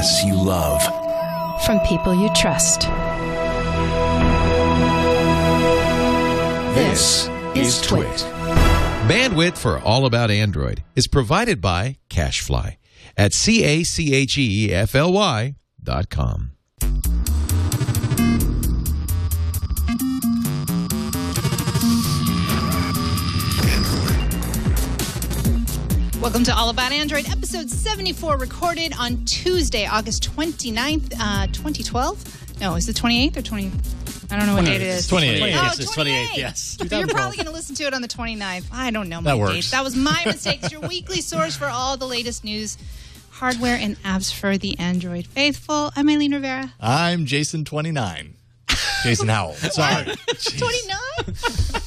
podcasts you love. From people you trust. This is TWiT. Bandwidth for All About Android is provided by Cachefly at CACHEFLY.com. Welcome to All About Android, episode 74, recorded on Tuesday, August 29th, 2012. No, is it 28th or 20? I don't know what date it is. 28th. Oh, Yes, it's 28th, yes. You're probably going to listen to it on the 29th. I don't know my That works. dates. That was my mistake. It's your weekly source for all the latest news, hardware, and apps for the Android faithful. I'm Eileen Rivera. I'm Jason29. Jason Howell. Sorry. 29?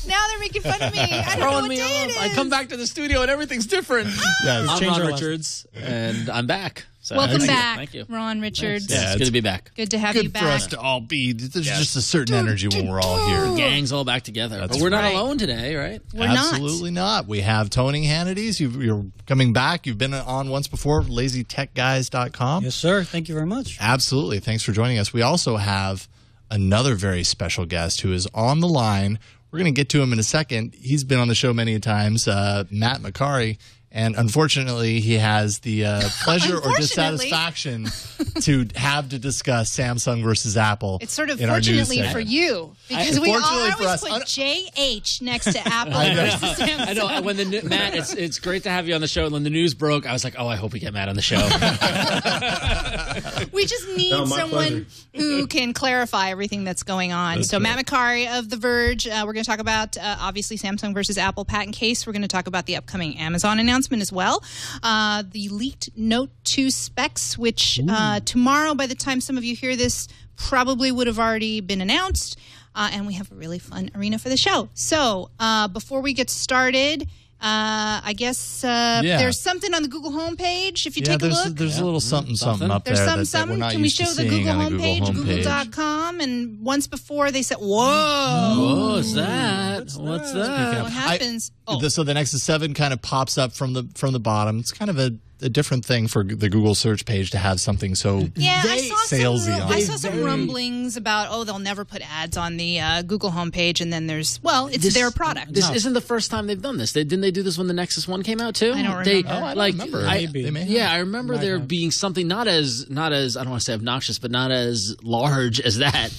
Now they're making fun of me. I don't know what day it is. I come back to the studio and everything's different. Yeah, I'm Ron Richards, and I'm back. So Welcome back, Thank you. Ron Richards. Yeah, it's good to be back. Good to have you good back. for us to all be. There's just a certain energy when we're all here. The gang's all back together. That's But we're not right. alone today, right? We're Absolutely not. We have Tony Hannides. You're coming back. You've been on once before, lazytechguys.com. Yes, sir. Thank you very much. Absolutely. Thanks for joining us. We also have another very special guest who is on the line. We're going to get to him in a second. He's been on the show many times, Matt Macari. And unfortunately, he has the pleasure or dissatisfaction to have to discuss Samsung versus Apple. It's sort of in our news fortunately segment. for you, because we Fortunately for always us. put JH next to Apple versus Samsung. I know. When Matt, it's great to have you on the show. And when the news broke, I was like, oh, I hope we get Matt on the show. We just need someone who can clarify everything that's going on. That's so right. Matt Macari of The Verge, we're going to talk about, obviously, Samsung versus Apple patent case. We're going to talk about the upcoming Amazon announcement as well. The leaked Note 2 specs, which tomorrow, by the time some of you hear this, probably would have already been announced. And we have a really fun arena for the show. So before we get started, I guess there's something on the Google homepage. If you take a look. There's a little something up There's there. something. That we're not Can we used to show the seeing Google on the homepage, google.com? And once before they said, whoa. What's that? What's that? What happens? So the Nexus 7 kind of pops up from the bottom. It's kind of a different thing for the Google search page to have something so salesy on it. I saw some rumblings about, they'll never put ads on the Google homepage, and then it's their product. This isn't the first time they've done this. Didn't they do this when the Nexus 1 came out too? I don't remember. I don't remember. Maybe. They may have. Yeah, I remember there being something not as I don't want to say obnoxious, but not as large as that.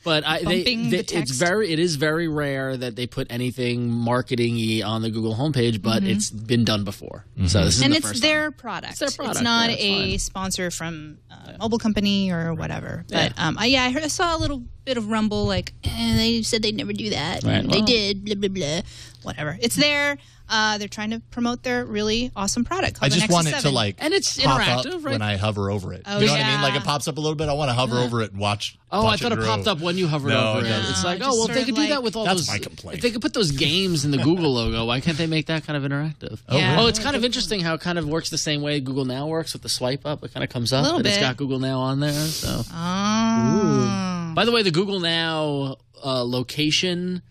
But it is very rare that they put anything marketing-y on the Google homepage, but it's been done before. So this is And the it's first their time. product. It's their product. It's not Yeah, it's a fine. sponsor from a mobile company or whatever. Yeah. But I saw a little bit of rumble, like, they said they'd never do that. Right, They well. did, blah, blah, blah. Whatever. It's there. They're trying to promote their really awesome product called I the just Nexus want it 7. to And it's pop interactive, up right? when I hover over it. Oh, you know what I yeah. mean? Like it pops up a little bit. I want to hover over it and watch. Oh, watch I thought it grow. popped up when you hovered No, over it it. doesn't. It's like, just well, if sort they of could do like- that with all That's those. my complaint. If they could put those games in the Google logo, why can't they make that kind of interactive? Yeah. Oh, it's kind of interesting how it kind of works the same way Google Now works with the swipe up. It kind of comes up, little and it's bit. got Google Now on there. So, Oh. by the way, the Google Now location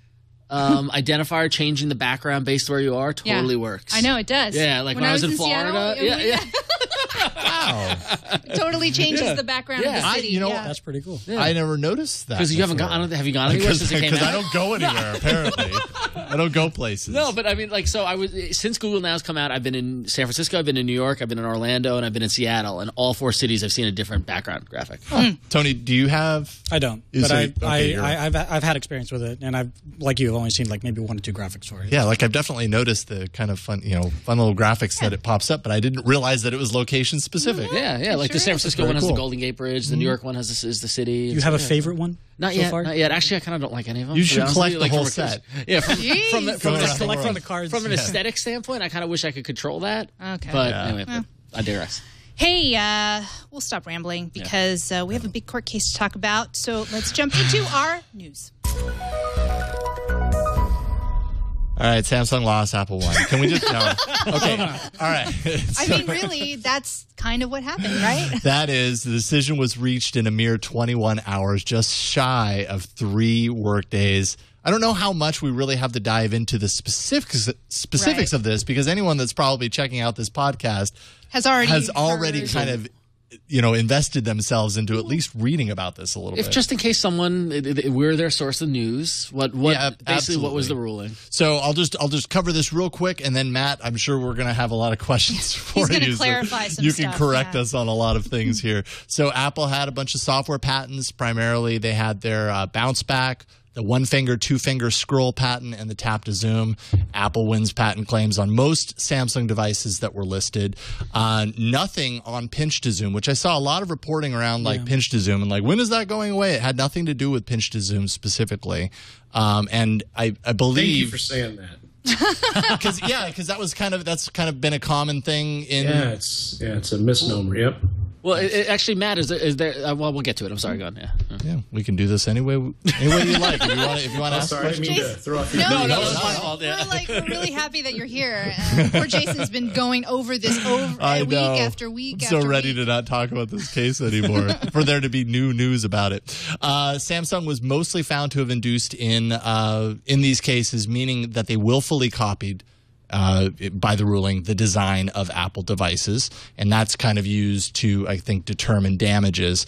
identifier changing the background based where you are totally works. I know it does. Yeah, like when I was in Florida. Seattle, Yeah. Wow. it totally changes the background of the Yeah. city. You know, That's pretty cool. I never noticed that. Because you haven't before. gone. Have you gone anywhere since it came Because out? I don't go anywhere. Apparently, I don't go places. No, but I mean, like, so I was since Google Now's come out. I've been in San Francisco, I've been in New York, I've been in Orlando, and I've been in Seattle. And all four cities, I've seen a different background graphic. Tony, do you have? I don't, Is but it- okay, you're- I've had experience with it, and I've like you, I've only seen like maybe 1 or 2 graphics for it. Yeah, like I've definitely noticed the kind of fun little graphics that it pops up, but I didn't realize that it was location specific. Yeah, like the San Francisco one has cool. the Golden Gate Bridge, the New York one has is the city. Do you have a favorite one? Not so yet, far? not yet. Actually, I kind of don't like any of them. You to be should honest collect with you. the whole Like, set. Yeah, from Jeez. Collecting the cards. from an aesthetic standpoint, I kind of wish I could control that. Okay. But Yeah. anyway, I digress. Hey, we'll stop rambling because we have a big court case to talk about. So let's jump into our news. All right, Samsung lost, Apple won. Can we just no? Okay, all right. I mean, really, that's kind of what happened, right? That is, the decision was reached in a mere 21 hours, just shy of 3 work days. I don't know how much we really have to dive into the specifics Right. of this, because anyone that's probably checking out this podcast Has already kind of invested themselves into at least reading about this a little bit. Just in case someone, we're their source of news. What was the ruling? So I'll just cover this real quick, and then Matt, I'm sure we're going to have a lot of questions for you. He's going to clarify some you stuff. can correct us on a lot of things here. So Apple had a bunch of software patents. Primarily, they had their bounce back, the one-finger, two-finger scroll patent, and the tap to zoom. Apple wins patent claims on most Samsung devices that were listed. Nothing on pinch to zoom, which I saw a lot of reporting around pinch to zoom, and when is that going away? It had nothing to do with pinch to zoom specifically. And I believe... Thank you for saying that. Because that's kind of been a common thing in... it's a misnomer, yep. Well, actually, Matt, is there? Well, we'll get to it. I'm sorry, go on. Yeah, we can do this any way you like. If you want to ask sorry, questions. I didn't mean to throw off your No, it's my fault. We're really happy that you're here. Poor Jason's been going over this week after week. I'm so ready to not talk about this case anymore. For there to be new news about it. Samsung was mostly found to have induced in these cases, meaning that they willfully copied, by the ruling, the design of Apple devices, and that's kind of used to, I think, determine damages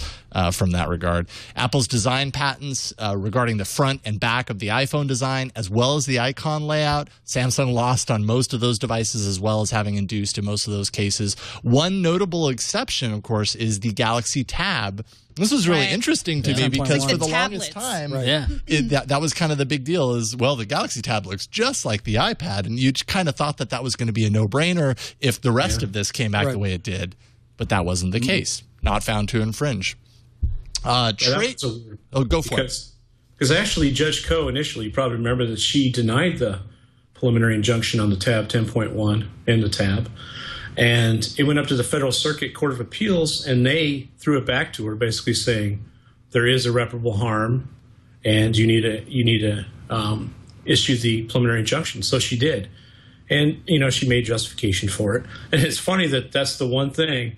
from that regard. Apple's design patents regarding the front and back of the iPhone design, as well as the icon layout, Samsung lost on most of those devices, as well as having induced in most of those cases. One notable exception, of course, is the Galaxy Tab. This was really interesting to me because for the longest time, that was kind of the big deal is, the Galaxy Tab looks just like the iPad. And you kind of thought that was going to be a no-brainer if the rest of this came back the way it did. But that wasn't the case. Not found to infringe. Go for it. Because actually, Judge Koh initially, you probably remember that she denied the preliminary injunction on the Tab 10.1 and the Tab. And it went up to the Federal Circuit Court of Appeals, and they threw it back to her, basically saying there is irreparable harm, and you need to issue the preliminary injunction. So she did, and she made justification for it. And it's funny that that's the one thing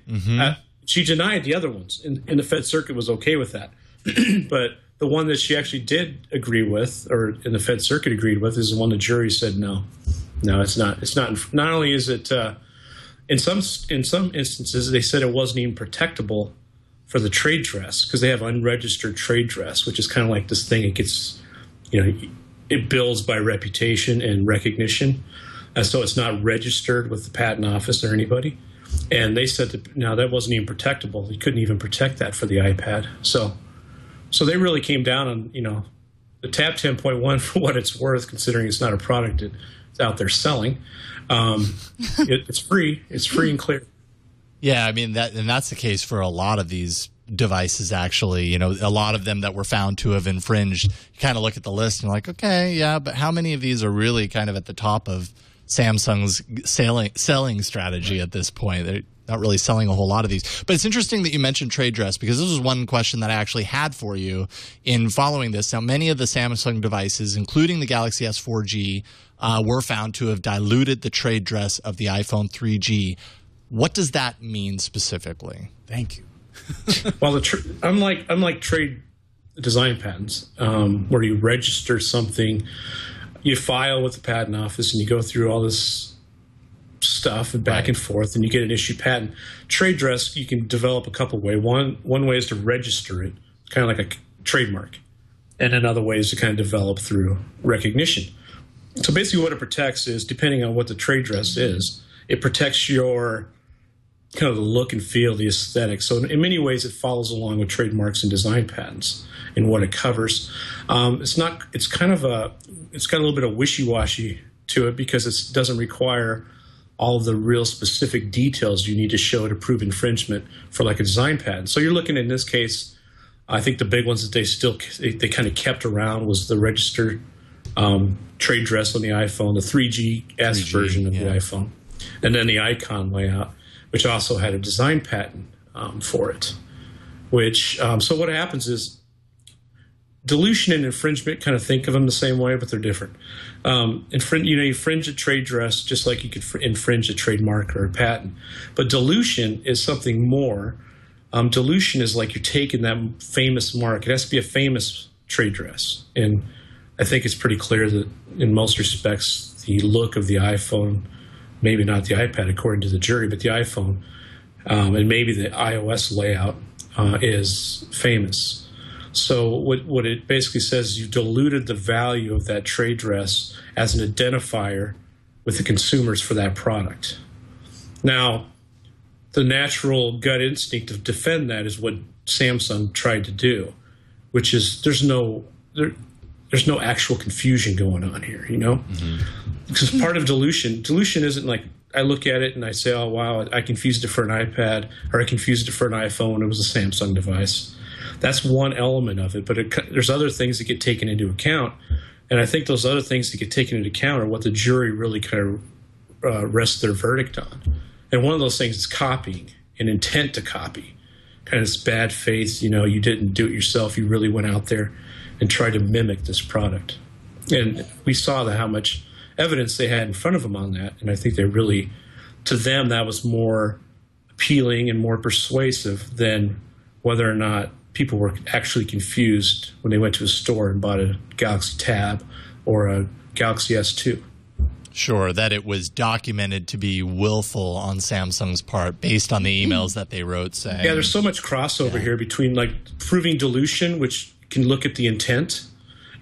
she denied the other ones, and the Fed Circuit was okay with that. But the one that she actually did agree with, or in the Fed Circuit agreed with, is the one the jury said no, it's not. It's not. Not only is it. In some instances, they said it wasn't even protectable for the trade dress because they have unregistered trade dress, which is kind of like this thing. It gets, it builds by reputation and recognition, and so it's not registered with the patent office or anybody. And they said that wasn't even protectable. You couldn't even protect that for the iPad. So they really came down on the Tab 10.1 for what it's worth, considering it's not a product it's out there selling. It's free. It's free and clear. Yeah, I mean that's the case for a lot of these devices. Actually, a lot of them that were found to have infringed. You kind of look at the list and you're like, okay, yeah, but how many of these are really kind of at the top of Samsung's selling strategy at this point? They're not really selling a whole lot of these. But it's interesting that you mentioned trade dress because this was one question that I actually had for you in following this. Now, many of the Samsung devices, including the Galaxy S4G, were found to have diluted the trade dress of the iPhone 3G. What does that mean specifically? Thank you. Well, unlike trade design patents, where you register something, you file with the patent office, and you go through all this stuff and back and forth, and you get an issued patent. Trade dress, you can develop a couple ways. One way is to register it, kind of like a trademark, and another way is to kind of develop through recognition. So basically what it protects is, depending on what the trade dress is, it protects your kind of the look and feel, the aesthetic. So in many ways, it follows along with trademarks and design patents in what it covers. It's got a little bit of wishy-washy to it because it doesn't require all of the real specific details you need to show to prove infringement for like a design patent. So you're looking in this case, I think the big ones that they kind of kept around was the registered trade dress on the iPhone, the 3GS version of the iPhone, and then the icon layout, which also had a design patent for it. So what happens is dilution and infringement kind of think of them the same way, but they're different. You infringe a trade dress just like you could infringe a trademark or a patent. But dilution is something more. Dilution is like you're taking that famous mark. It has to be a famous trade dress. And I think it's pretty clear that in most respects, the look of the iPhone, maybe not the iPad according to the jury, but the iPhone and maybe the iOS layout is famous. So what it basically says is you diluted the value of that trade dress as an identifier with the consumers for that product. Now, the natural gut instinct to defend that is what Samsung tried to do, which is there's no actual confusion going on here, you know? Because part of dilution isn't like I look at it and I say, oh, wow, I confused it for an iPad or I confused it for an iPhone. It was a Samsung device. That's one element of it, but there's other things that get taken into account. And I think those other things that get taken into account are what the jury really kind of rests their verdict on. And one of those things is copying, an intent to copy. Kind of this bad faith, you know, you didn't do it yourself. You really went out there and tried to mimic this product. And we saw how much evidence they had in front of them on that. And I think they really, to them, that was more appealing and more persuasive than whether or not people were actually confused when they went to a store and bought a Galaxy Tab or a Galaxy S2. Sure, that it was documented to be willful on Samsung's part based on the emails that they wrote saying... Yeah, there's so much crossover here between like proving dilution, which can look at the intent,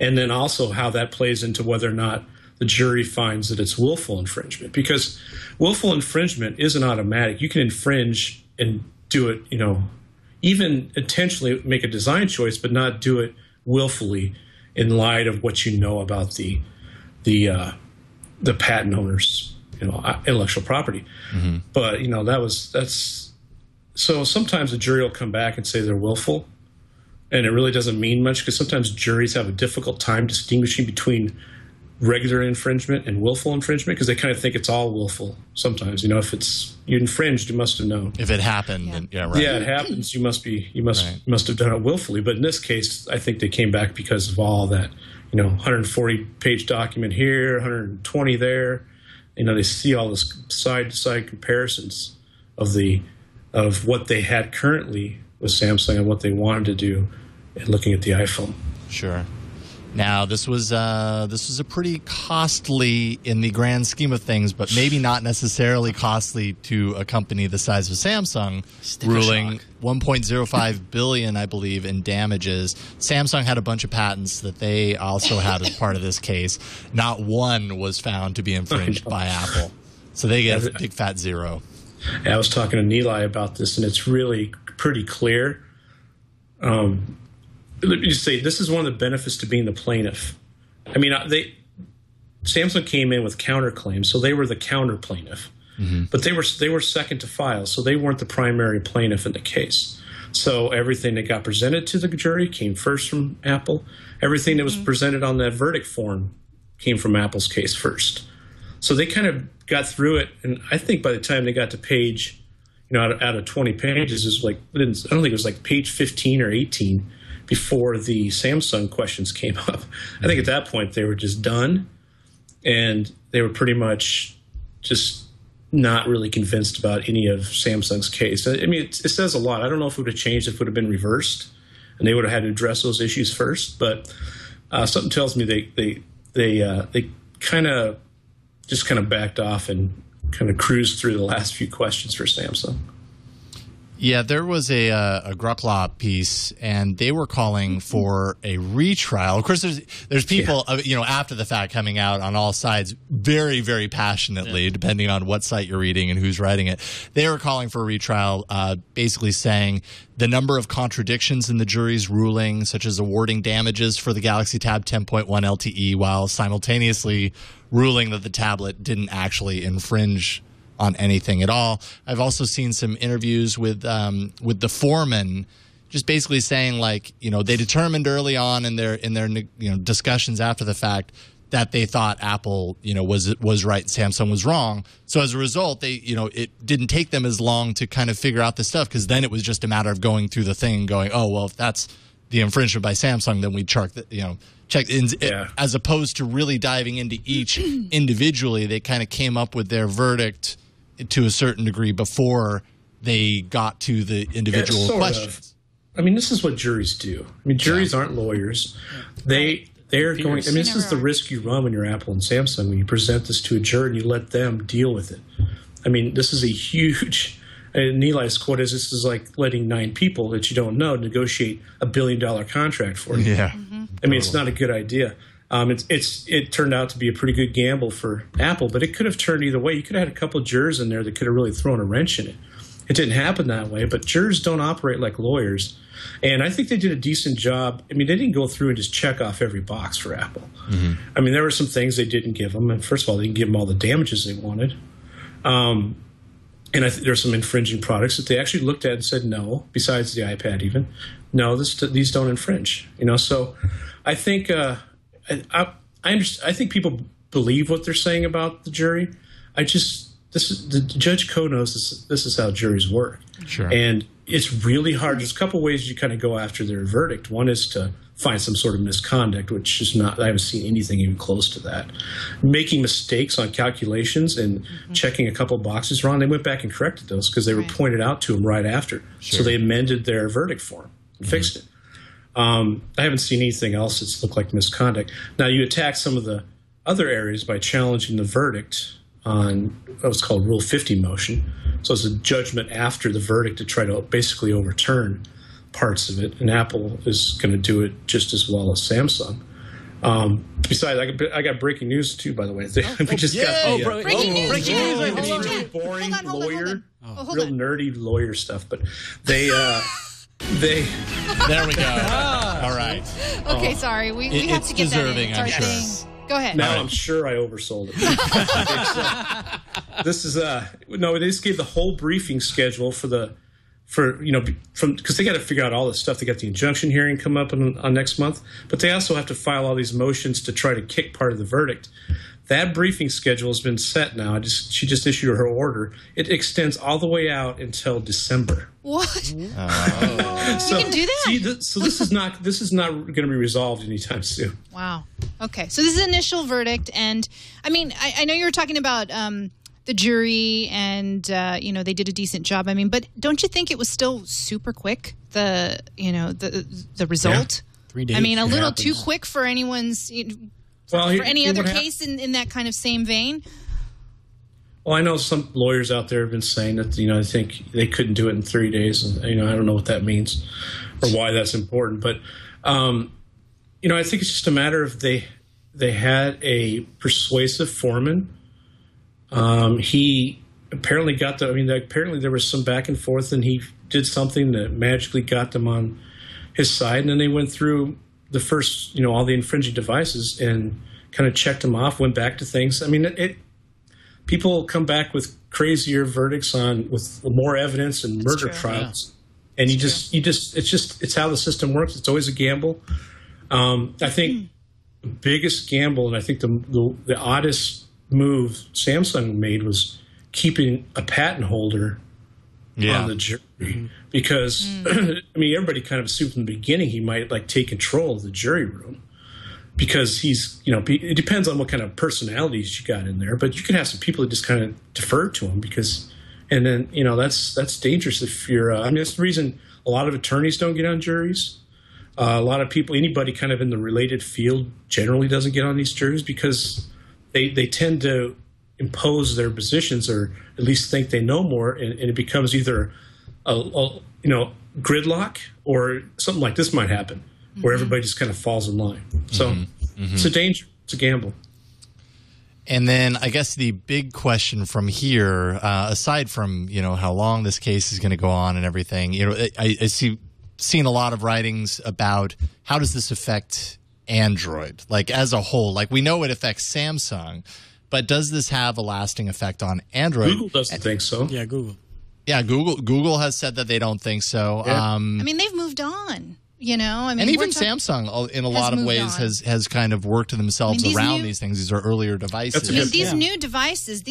and then also how that plays into whether or not the jury finds that it's willful infringement. Because willful infringement isn't automatic. You can infringe and do it, you know, even intentionally make a design choice, but not do it willfully in light of what you know about the patent owner's, you know, intellectual property. But, you know, that's so sometimes the jury will come back and say they're willful, and it really doesn't mean much because sometimes juries have a difficult time distinguishing between regular infringement and willful infringement because they kind of think it's all willful sometimes. You know, if it's you infringed, you must have known. If it happened, then, yeah, right. Yeah, it happens. You must have done it willfully. But in this case, I think they came back because of all that. You know, 140-page document here, 120 there. You know, they see all this side-to-side comparisons of what they had currently with Samsung and what they wanted to do, and looking at the iPhone. Sure. Now, this was a pretty costly in the grand scheme of things, but maybe not necessarily costly to a company the size of Samsung, ruling $1.05 billion, I believe, in damages. Samsung had a bunch of patents that they also had as part of this case. Not one was found to be infringed by Apple. So they get a big fat zero. I was talking to Neeli about this, and it's really pretty clear. Let me just say, this is one of the benefits to being the plaintiff. I mean, Samsung came in with counterclaims, so they were the counter plaintiff. But they were second to file, so they weren't the primary plaintiff in the case. So everything that got presented to the jury came first from Apple. Everything that was presented on that verdict form came from Apple's case first. So they kind of got through it, and I think by the time they got to page, you know, out of 20 pages, is like I don't think it was like page 15 or 18 before the Samsung questions came up. I think at that point they were just done, and they were pretty much just not really convinced about any of Samsung's case. I mean, it says a lot. I don't know if it would have changed if it would have been reversed, and they would have had to address those issues first. But something tells me they kind of backed off and kind of cruised through the last few questions for Samsung. Yeah, there was a Grucklaw piece, and they were calling for a retrial. Of course, there's people, you know, after the fact coming out on all sides very, very passionately, depending on what site you're reading and who's writing it. They were calling for a retrial, basically saying the number of contradictions in the jury's ruling, such as awarding damages for the Galaxy Tab 10.1 LTE while simultaneously ruling that the tablet didn't actually infringe on anything at all. I've also seen some interviews with the foreman, just basically saying, like, you know, they determined early on in their you know, discussions after the fact that they thought Apple, you know, was right, Samsung was wrong. So as a result, they, you know, it didn't take them as long to kind of figure out this stuff, because then it was just a matter of going through the thing and going, oh, well, if that's the infringement by Samsung, then we check as opposed to really diving into each individually. They kind of came up with their verdict to a certain degree before they got to the individual questions. I mean, this is what juries do. I mean, juries aren't lawyers. They're going. I mean, this is the risk you run when you're Apple and Samsung, when you present this to a jury and you let them deal with it. I mean, this is a huge And Eli's quote is, "This is like letting 9 people that you don't know negotiate $1 billion contract for you." Yeah. I mean, it's not a good idea. It turned out to be a pretty good gamble for Apple, but it could have turned either way. You could have had a couple of jurors in there that could have really thrown a wrench in it. It didn't happen that way, but jurors don't operate like lawyers. And I think they did a decent job. I mean, they didn't go through and just check off every box for Apple. I mean, there were some things they didn't give them. And first of all, they didn't give them all the damages they wanted. And I think there are some infringing products that they actually looked at and said, no, besides the iPad even, no, these don't infringe. So I think I think people believe what they're saying about the jury. Judge Koh knows this is how juries work. Sure. And it's really hard. There's a couple ways you kind of go after their verdict. One is to find some sort of misconduct, which is not, I haven't seen anything even close to that. Making mistakes on calculations and checking a couple boxes wrong. They went back and corrected those because they were pointed out to them right after. Sure. So they amended their verdict form and fixed it. I haven't seen anything else that's looked like misconduct. Now, you attack some of the other areas by challenging the verdict on what's called Rule 50 motion. So it's a judgment after the verdict to try to basically overturn parts of it. And Apple is going to do it just as well as Samsung. Besides, I got breaking news too, by the way. We just got breaking news. Really boring lawyer, real nerdy lawyer stuff. But they there we go. All right. Okay, sorry. We have to get deserving, that in. I'm sure. Go ahead. Now I'm sure I oversold it. This is no. They just gave the whole briefing schedule because they got to figure out all this stuff. They got the injunction hearing come up on next month, but they also have to file all these motions to try to kick part of the verdict. That briefing schedule has been set now. She just issued her order. It extends all the way out until December. What? So, you can do that. See, so this is not going to be resolved anytime soon. Wow. Okay. So this is initial verdict, and I mean, I know you were talking about the jury, and they did a decent job. I mean, but don't you think it was still super quick? The result. Yeah. 3 days. I mean, a little too quick for anyone's. For any other case in that kind of same vein? Well, I know some lawyers out there have been saying that, I think they couldn't do it in 3 days. And, I don't know what that means or why that's important. But, I think it's just a matter of they had a persuasive foreman. He apparently apparently there was some back and forth, and he did something that magically got them on his side. And then they went through the first, all the infringing devices and kind of checked them off, went back to things. I mean, people come back with crazier verdicts with more evidence and murder trials. Yeah. And it's how the system works. It's always a gamble. I think the biggest gamble, and I think the oddest move Samsung made was keeping a patent holder on the jury. Because, everybody kind of assumed from the beginning he might take control of the jury room because he's, it depends on what kind of personalities you got in there, but you can have some people that just kind of defer to him and then, that's dangerous if you're, that's the reason a lot of attorneys don't get on juries. A lot of people, anybody kind of in the related field generally doesn't get on these juries because they tend to impose their positions or at least think they know more, and it becomes either gridlock or something like this might happen where everybody just kind of falls in line. So it's a danger. It's a gamble. And then I guess the big question from here, aside from, how long this case is going to go on and everything, I seen a lot of writings about how does this affect Android, as a whole. We know it affects Samsung, but does this have a lasting effect on Android? Google doesn't think so. Yeah, Google. Yeah, Google has said that they don't think so. Yeah. They've moved on. And even Samsung, in a lot of ways, has kind of worked themselves around these things. These are earlier devices. These new devices.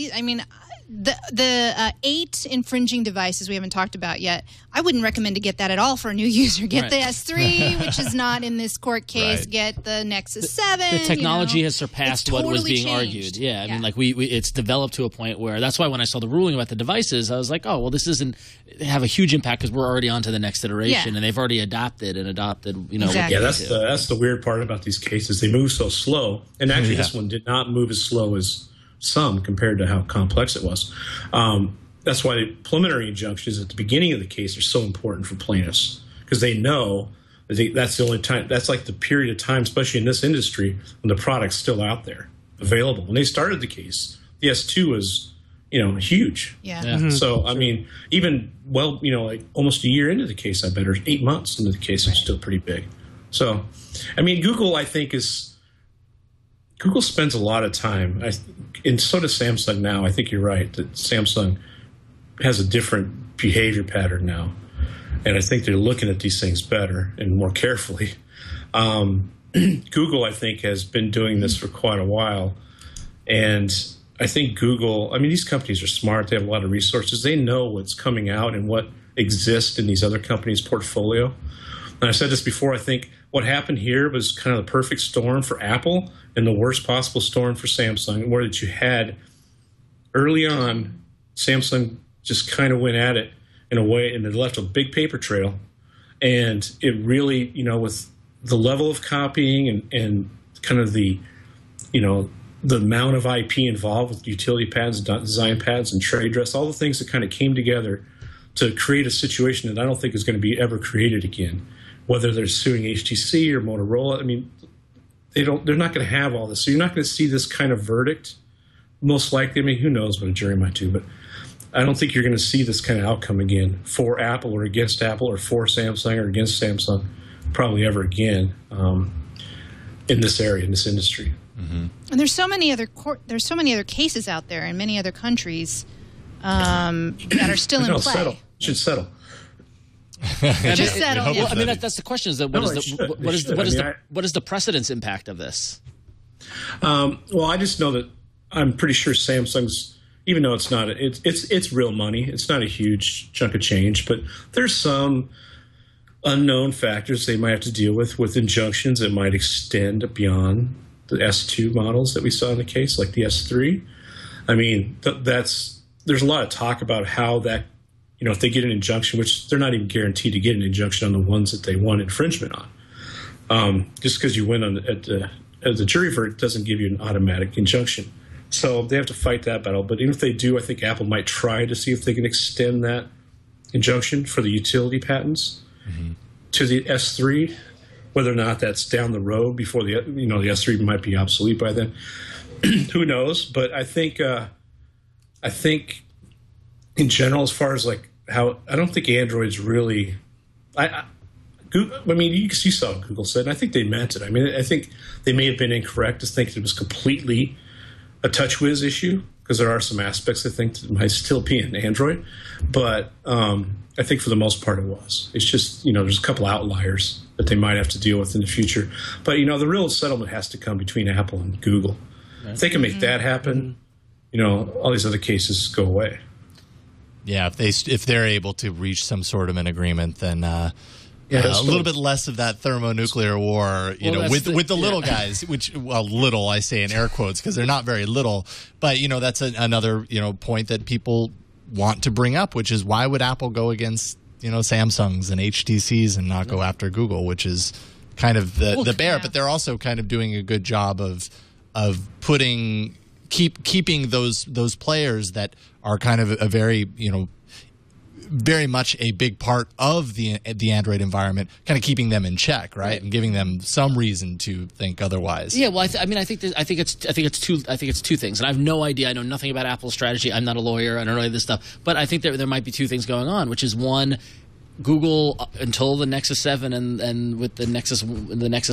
The 8 infringing devices we haven't talked about yet. I wouldn't recommend to get that at all for a new user. Get the S3, which is not in this court case. Right. Get the Nexus 7. The technology has surpassed what was being argued. Yeah, it's developed to a point where that's why when I saw the ruling about the devices, I was like, oh, well, this doesn't have a huge impact because we're already on to the next iteration, and they've already adopted. Exactly. Yeah, that's the weird part about these cases. They move so slow, and actually, this one did not move as slow as some compared to how complex it was. that's why the preliminary injunctions at the beginning of the case are so important for plaintiffs, because they know that's the only time, that's like the period of time, especially in this industry, when the product's still out there available. When they started the case, the S2 was, huge. Yeah. So, I mean, even, like almost a year into the case, I bet, or 8 months into the case, it's still pretty big. So, I mean, Google, I think, Google spends a lot of time, and so does Samsung now. I think you're right that Samsung has a different behavior pattern now. And I think they're looking at these things better and more carefully. Google, I think, has been doing this for quite a while. And I think Google, these companies are smart. They have a lot of resources. They know what's coming out and what exists in these other companies' portfolio. And I said this before, I think what happened here was kind of the perfect storm for Apple and the worst possible storm for Samsung, where that you had early on, Samsung just kind of went at it in a way, and it left a big paper trail. And it really, with the level of copying and kind of the amount of IP involved with utility patents, design patents, and trade dress, all the things that kind of came together to create a situation that I don't think is going to be ever created again. Whether they're suing HTC or Motorola, they're not going to have all this. So you're not going to see this kind of verdict, most likely. Who knows what a jury might do, but I don't think you're going to see this kind of outcome again for Apple or against Apple or for Samsung or against Samsung probably ever again in this area, in this industry. Mm-hmm. And there's so many other cases out there in many other countries that are still in play. Settle. Should settle. Just settle. Yeah. That's the question: is that what is the precedence impact of this? Well, I just know that I'm pretty sure Samsung's, even though it's not, it's real money. It's not a huge chunk of change, but there's some unknown factors they might have to deal with injunctions that might extend beyond the S2 models that we saw in the case, like the S3. There's a lot of talk about how that, if they get an injunction, which they're not even guaranteed to get an injunction on the ones that they want infringement on. Just because you win at the jury verdict doesn't give you an automatic injunction. So they have to fight that battle. But even if they do, I think Apple might try to see if they can extend that injunction for the utility patents to the S3. Whether or not that's down the road before the S3 might be obsolete by then, who knows? But I think in general, as far as like how, I don't think Android's really. You saw what Google said, and I think they meant it. I think they may have been incorrect to think it was completely a TouchWiz issue, because there are some aspects I think that might still be in Android, but I think for the most part it was. It's just, there's a couple outliers that they might have to deal with in the future. But, the real settlement has to come between Apple and Google. Right. If they can make that happen, all these other cases go away. Yeah, if they're able to reach some sort of an agreement, then a little bit less of that thermonuclear war, with the little guys, which, little, I say in air quotes because they're not very little, but, that's another, point that people want to bring up, which is why would Apple go against, Samsungs and HTCs and not go after Google, which is kind of the bear, but they're also kind of doing a good job of keeping those players that are kind of a very, very much a big part of the Android environment, kind of keeping them in check, right, and giving them some reason to think otherwise. Yeah, well, I think it's two things, and I have no idea. I know nothing about Apple's strategy. I'm not a lawyer. I don't know any of this stuff, but I think there might be two things going on, which is one, Google until the Nexus 7 and with the Nexus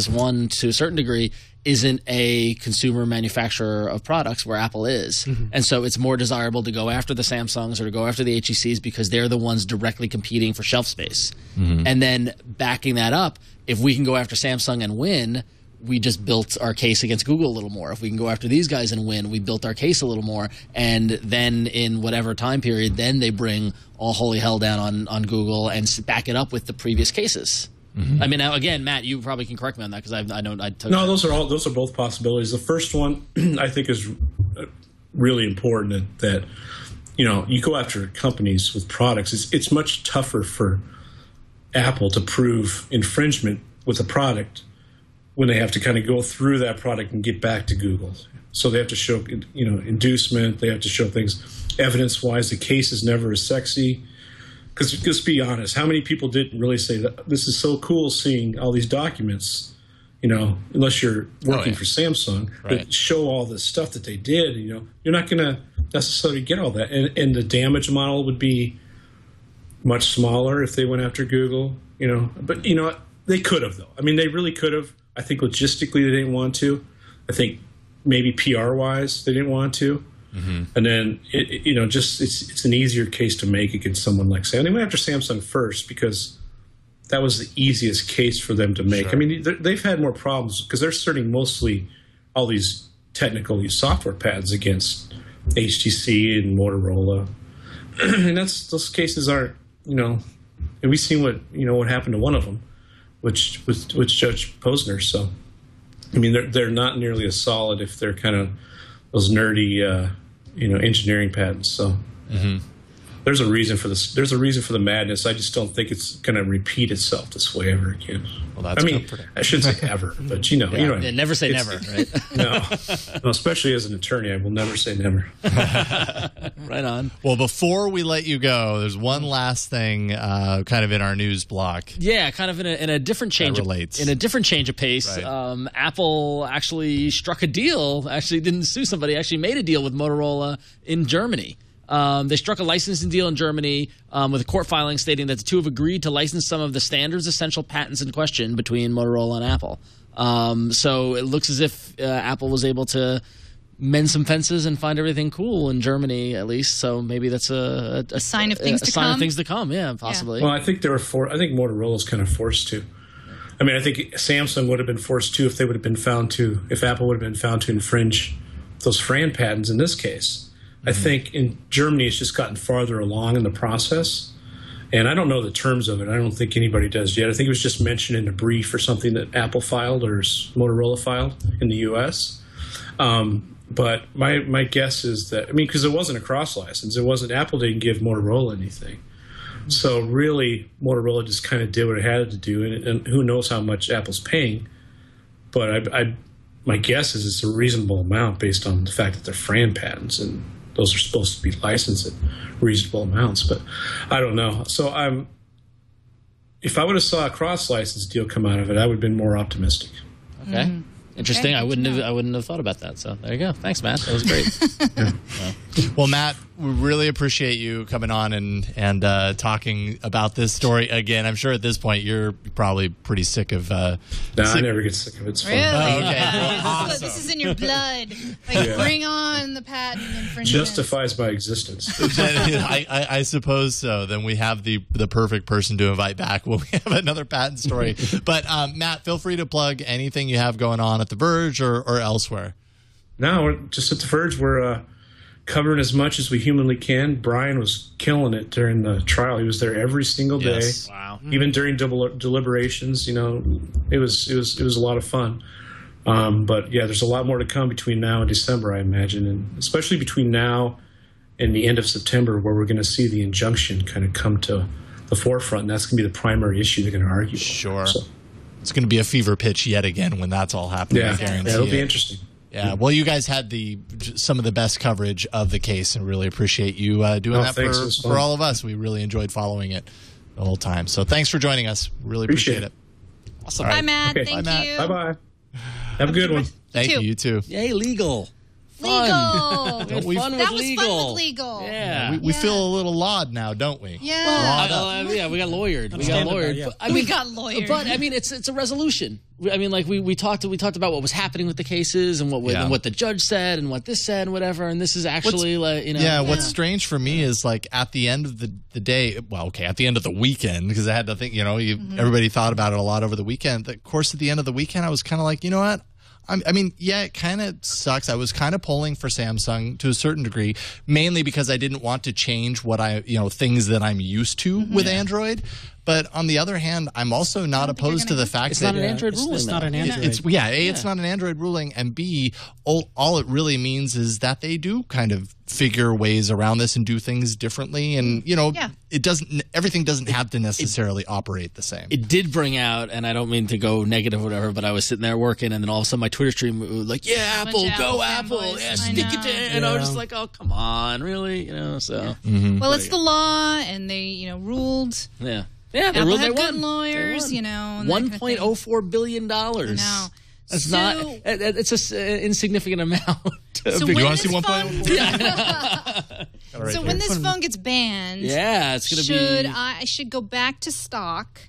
1 to a certain degree isn't a consumer manufacturer of products where Apple is. Mm-hmm. And so it's more desirable to go after the Samsungs or to go after the HTCs because they're the ones directly competing for shelf space. Mm-hmm. And then backing that up, if we can go after Samsung and win, we just built our case against Google a little more. If we can go after these guys and win, we built our case a little more. And then in whatever time period, then they bring all holy hell down on Google and back it up with the previous cases. Mm-hmm. Now, again, Matt, you probably can correct me on that because I know I took. No, those are both possibilities. The first one I think is really important that you go after companies with products. It's much tougher for Apple to prove infringement with a product when they have to kind of go through that product and get back to Google. So they have to show, inducement. They have to show things evidence-wise. The case is never as sexy. Because just be honest, how many people didn't really say that this is so cool seeing all these documents, unless you're working for Samsung, that show all this stuff that they did. You're not going to necessarily get all that. And the damage model would be much smaller if they went after Google, But, they could have, though. I mean, they really could have. I think logistically they didn't want to. I think maybe PR-wise they didn't want to. Mm-hmm. And then, it's an easier case to make against someone like Samsung. They went after Samsung first because that was the easiest case for them to make. Sure. I mean, they've had more problems because they're asserting mostly all these technical software patents against HTC and Motorola. And those cases aren't, and we've seen what happened to one of them, which Judge Posner. So, I mean, they're not nearly as solid if they're kind of those nerdy, engineering patents. So there's a reason for this. There's a reason for the madness. I just don't think it's going to repeat itself this way ever again. Well, that's comforting. I shouldn't say ever, but never say never, right? No, especially as an attorney, I will never say never. Right on. Well, before we let you go, there's one last thing, kind of in our news block. Yeah, kind of in a different change. In a different change of pace. Right. Apple actually struck a deal. Actually, didn't sue somebody. Actually, made a deal with Motorola in Germany. They struck a licensing deal in Germany with a court filing stating that the two have agreed to license some of the standards essential patents in question between Motorola and Apple. So it looks as if Apple was able to mend some fences and find everything cool in Germany, at least. So maybe that's a sign of things to come. Sign of things to come, yeah, possibly. Well, I think I think Motorola's kind of forced to. I mean, I think Samsung would have been forced to if Apple would have been found to infringe those Fran patents in this case. I think in Germany it's just gotten farther along in the process. And I don't know the terms of it. I don't think anybody does yet. I think it was just mentioned in a brief or something that Apple filed or Motorola filed in the U.S. But my guess is that, because it wasn't a cross-license. Apple didn't give Motorola anything. So really, Motorola just kind of did what it had to do. And who knows how much Apple's paying. But my guess is it's a reasonable amount based on the fact that they're Fran patents, and those are supposed to be licensed at reasonable amounts. But I don't know. So if I would have saw a cross-license deal come out of it, I would have been more optimistic. Okay. Interesting. Okay, I wouldn't have thought about that. So there you go. Thanks, Matt. That was great. Well, Matt, we really appreciate you coming on and talking about this story again. I'm sure at this point you're probably pretty sick of. I never get sick of it. It's fun. Really? Oh, okay. Well, awesome. This is in your blood. Bring on the patent infringement. Justifies my existence. I suppose so. Then we have the perfect person to invite back when we have another patent story. But Matt, feel free to plug anything you have going on at The Verge or elsewhere. No, we're just at The Verge. We're covering as much as we humanly can. Brian was killing it during the trial. He was there every single day. Yes. Wow. Even during deliberations, it was a lot of fun. But yeah, there's a lot more to come between now and December, I imagine, and especially between now and the end of September, where we're going to see the injunction kind of come to the forefront, and that's going to be the primary issue they're going to argue. Sure. So, it's going to be a fever pitch yet again when that's all happening. Yeah, I guarantee it'll be interesting. Yeah, well, you guys had some of the best coverage of the case, and really appreciate you doing that for all of us. We really enjoyed following it the whole time. So thanks for joining us. Really appreciate it. Awesome. Bye, Matt. Okay. Thank you. Bye-bye. Have a good one. Thank you. You too. Yay, legal. Legal. Fun with legal. Yeah. We feel a little lawed now, don't we? Yeah. Yeah, we got lawyered. We got lawyered. But I mean, it's a resolution. I mean, like we talked about what was happening with the cases and what the judge said and what this said and whatever. And this is actually what's strange for me is like at the end of the day. Well, okay, at the end of the weekend, because I had to think. Everybody thought about it a lot over the weekend. Of course, at the end of the weekend, I was kind of like, you know what? I mean, yeah, it kind of sucks. I was kind of polling for Samsung to a certain degree, mainly because I didn't want to change what things that I'm used to with Android. But on the other hand, I'm also not opposed to the fact it's that not an Android ruling. It's not an Android. It's not an Android ruling, and B, all it really means is that they do kind of figure ways around this and do things differently, and everything doesn't have to necessarily operate the same. It did bring out, and I don't mean to go negative or whatever, but I was sitting there working, and then all of a sudden my Twitter stream was like, "Yeah, Apple, go Apple, yeah, stick it in," and I was just like, "Oh, come on, really?" So. Well, it's the law, and they ruled. Yeah. Yeah, they Apple ruled had they good won. lawyers, $1.04 billion. No. That's not. It's an insignificant amount. So you want to see 1.04? So when this phone gets banned, it's going to be. I should go back to stock.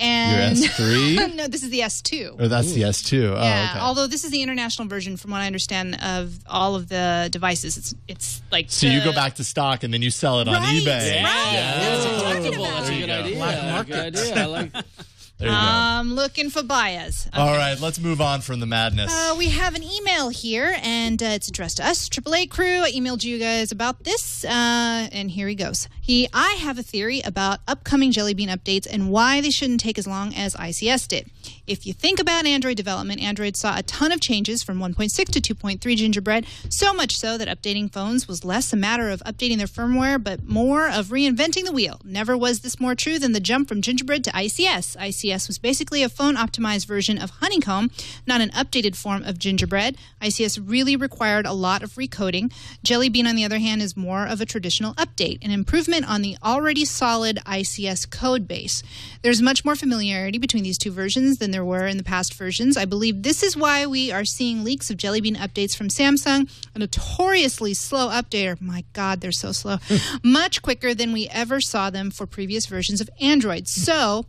And your S3? No, this is the S2. Oh, that's the S2. Oh, yeah, okay. although this is the international version, from what I understand, of all of the devices. It's like so you go back to stock and then you sell it on eBay. Right. That's what I'm talking about. That's a good idea. Black market. Good idea. I like. There you go. I'm looking for buyers. Okay. All right, let's move on from the madness. We have an email here, and it's addressed to us, AAA crew. I emailed you guys about this, and here he goes. I have a theory about upcoming Jelly Bean updates and why they shouldn't take as long as ICS did. If you think about Android development, Android saw a ton of changes from 1.6 to 2.3 Gingerbread, so much so that updating phones was less a matter of updating their firmware, but more of reinventing the wheel. Never was this more true than the jump from Gingerbread to ICS. ICS was basically a phone-optimized version of Honeycomb, not an updated form of Gingerbread. ICS really required a lot of recoding. Jelly Bean, on the other hand, is more of a traditional update, an improvement on the already solid ICS code base. There's much more familiarity between these two versions than there were in the past versions. I believe this is why we are seeing leaks of Jelly Bean updates from Samsung, a notoriously slow updater. My God, they're so slow. Much quicker than we ever saw them for previous versions of Android. So,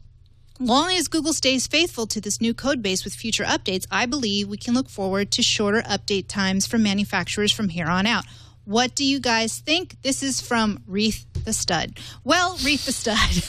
long as Google stays faithful to this new code base with future updates, I believe we can look forward to shorter update times from manufacturers from here on out. What do you guys think? This is from Wreath the Stud. Well, Wreath the Stud.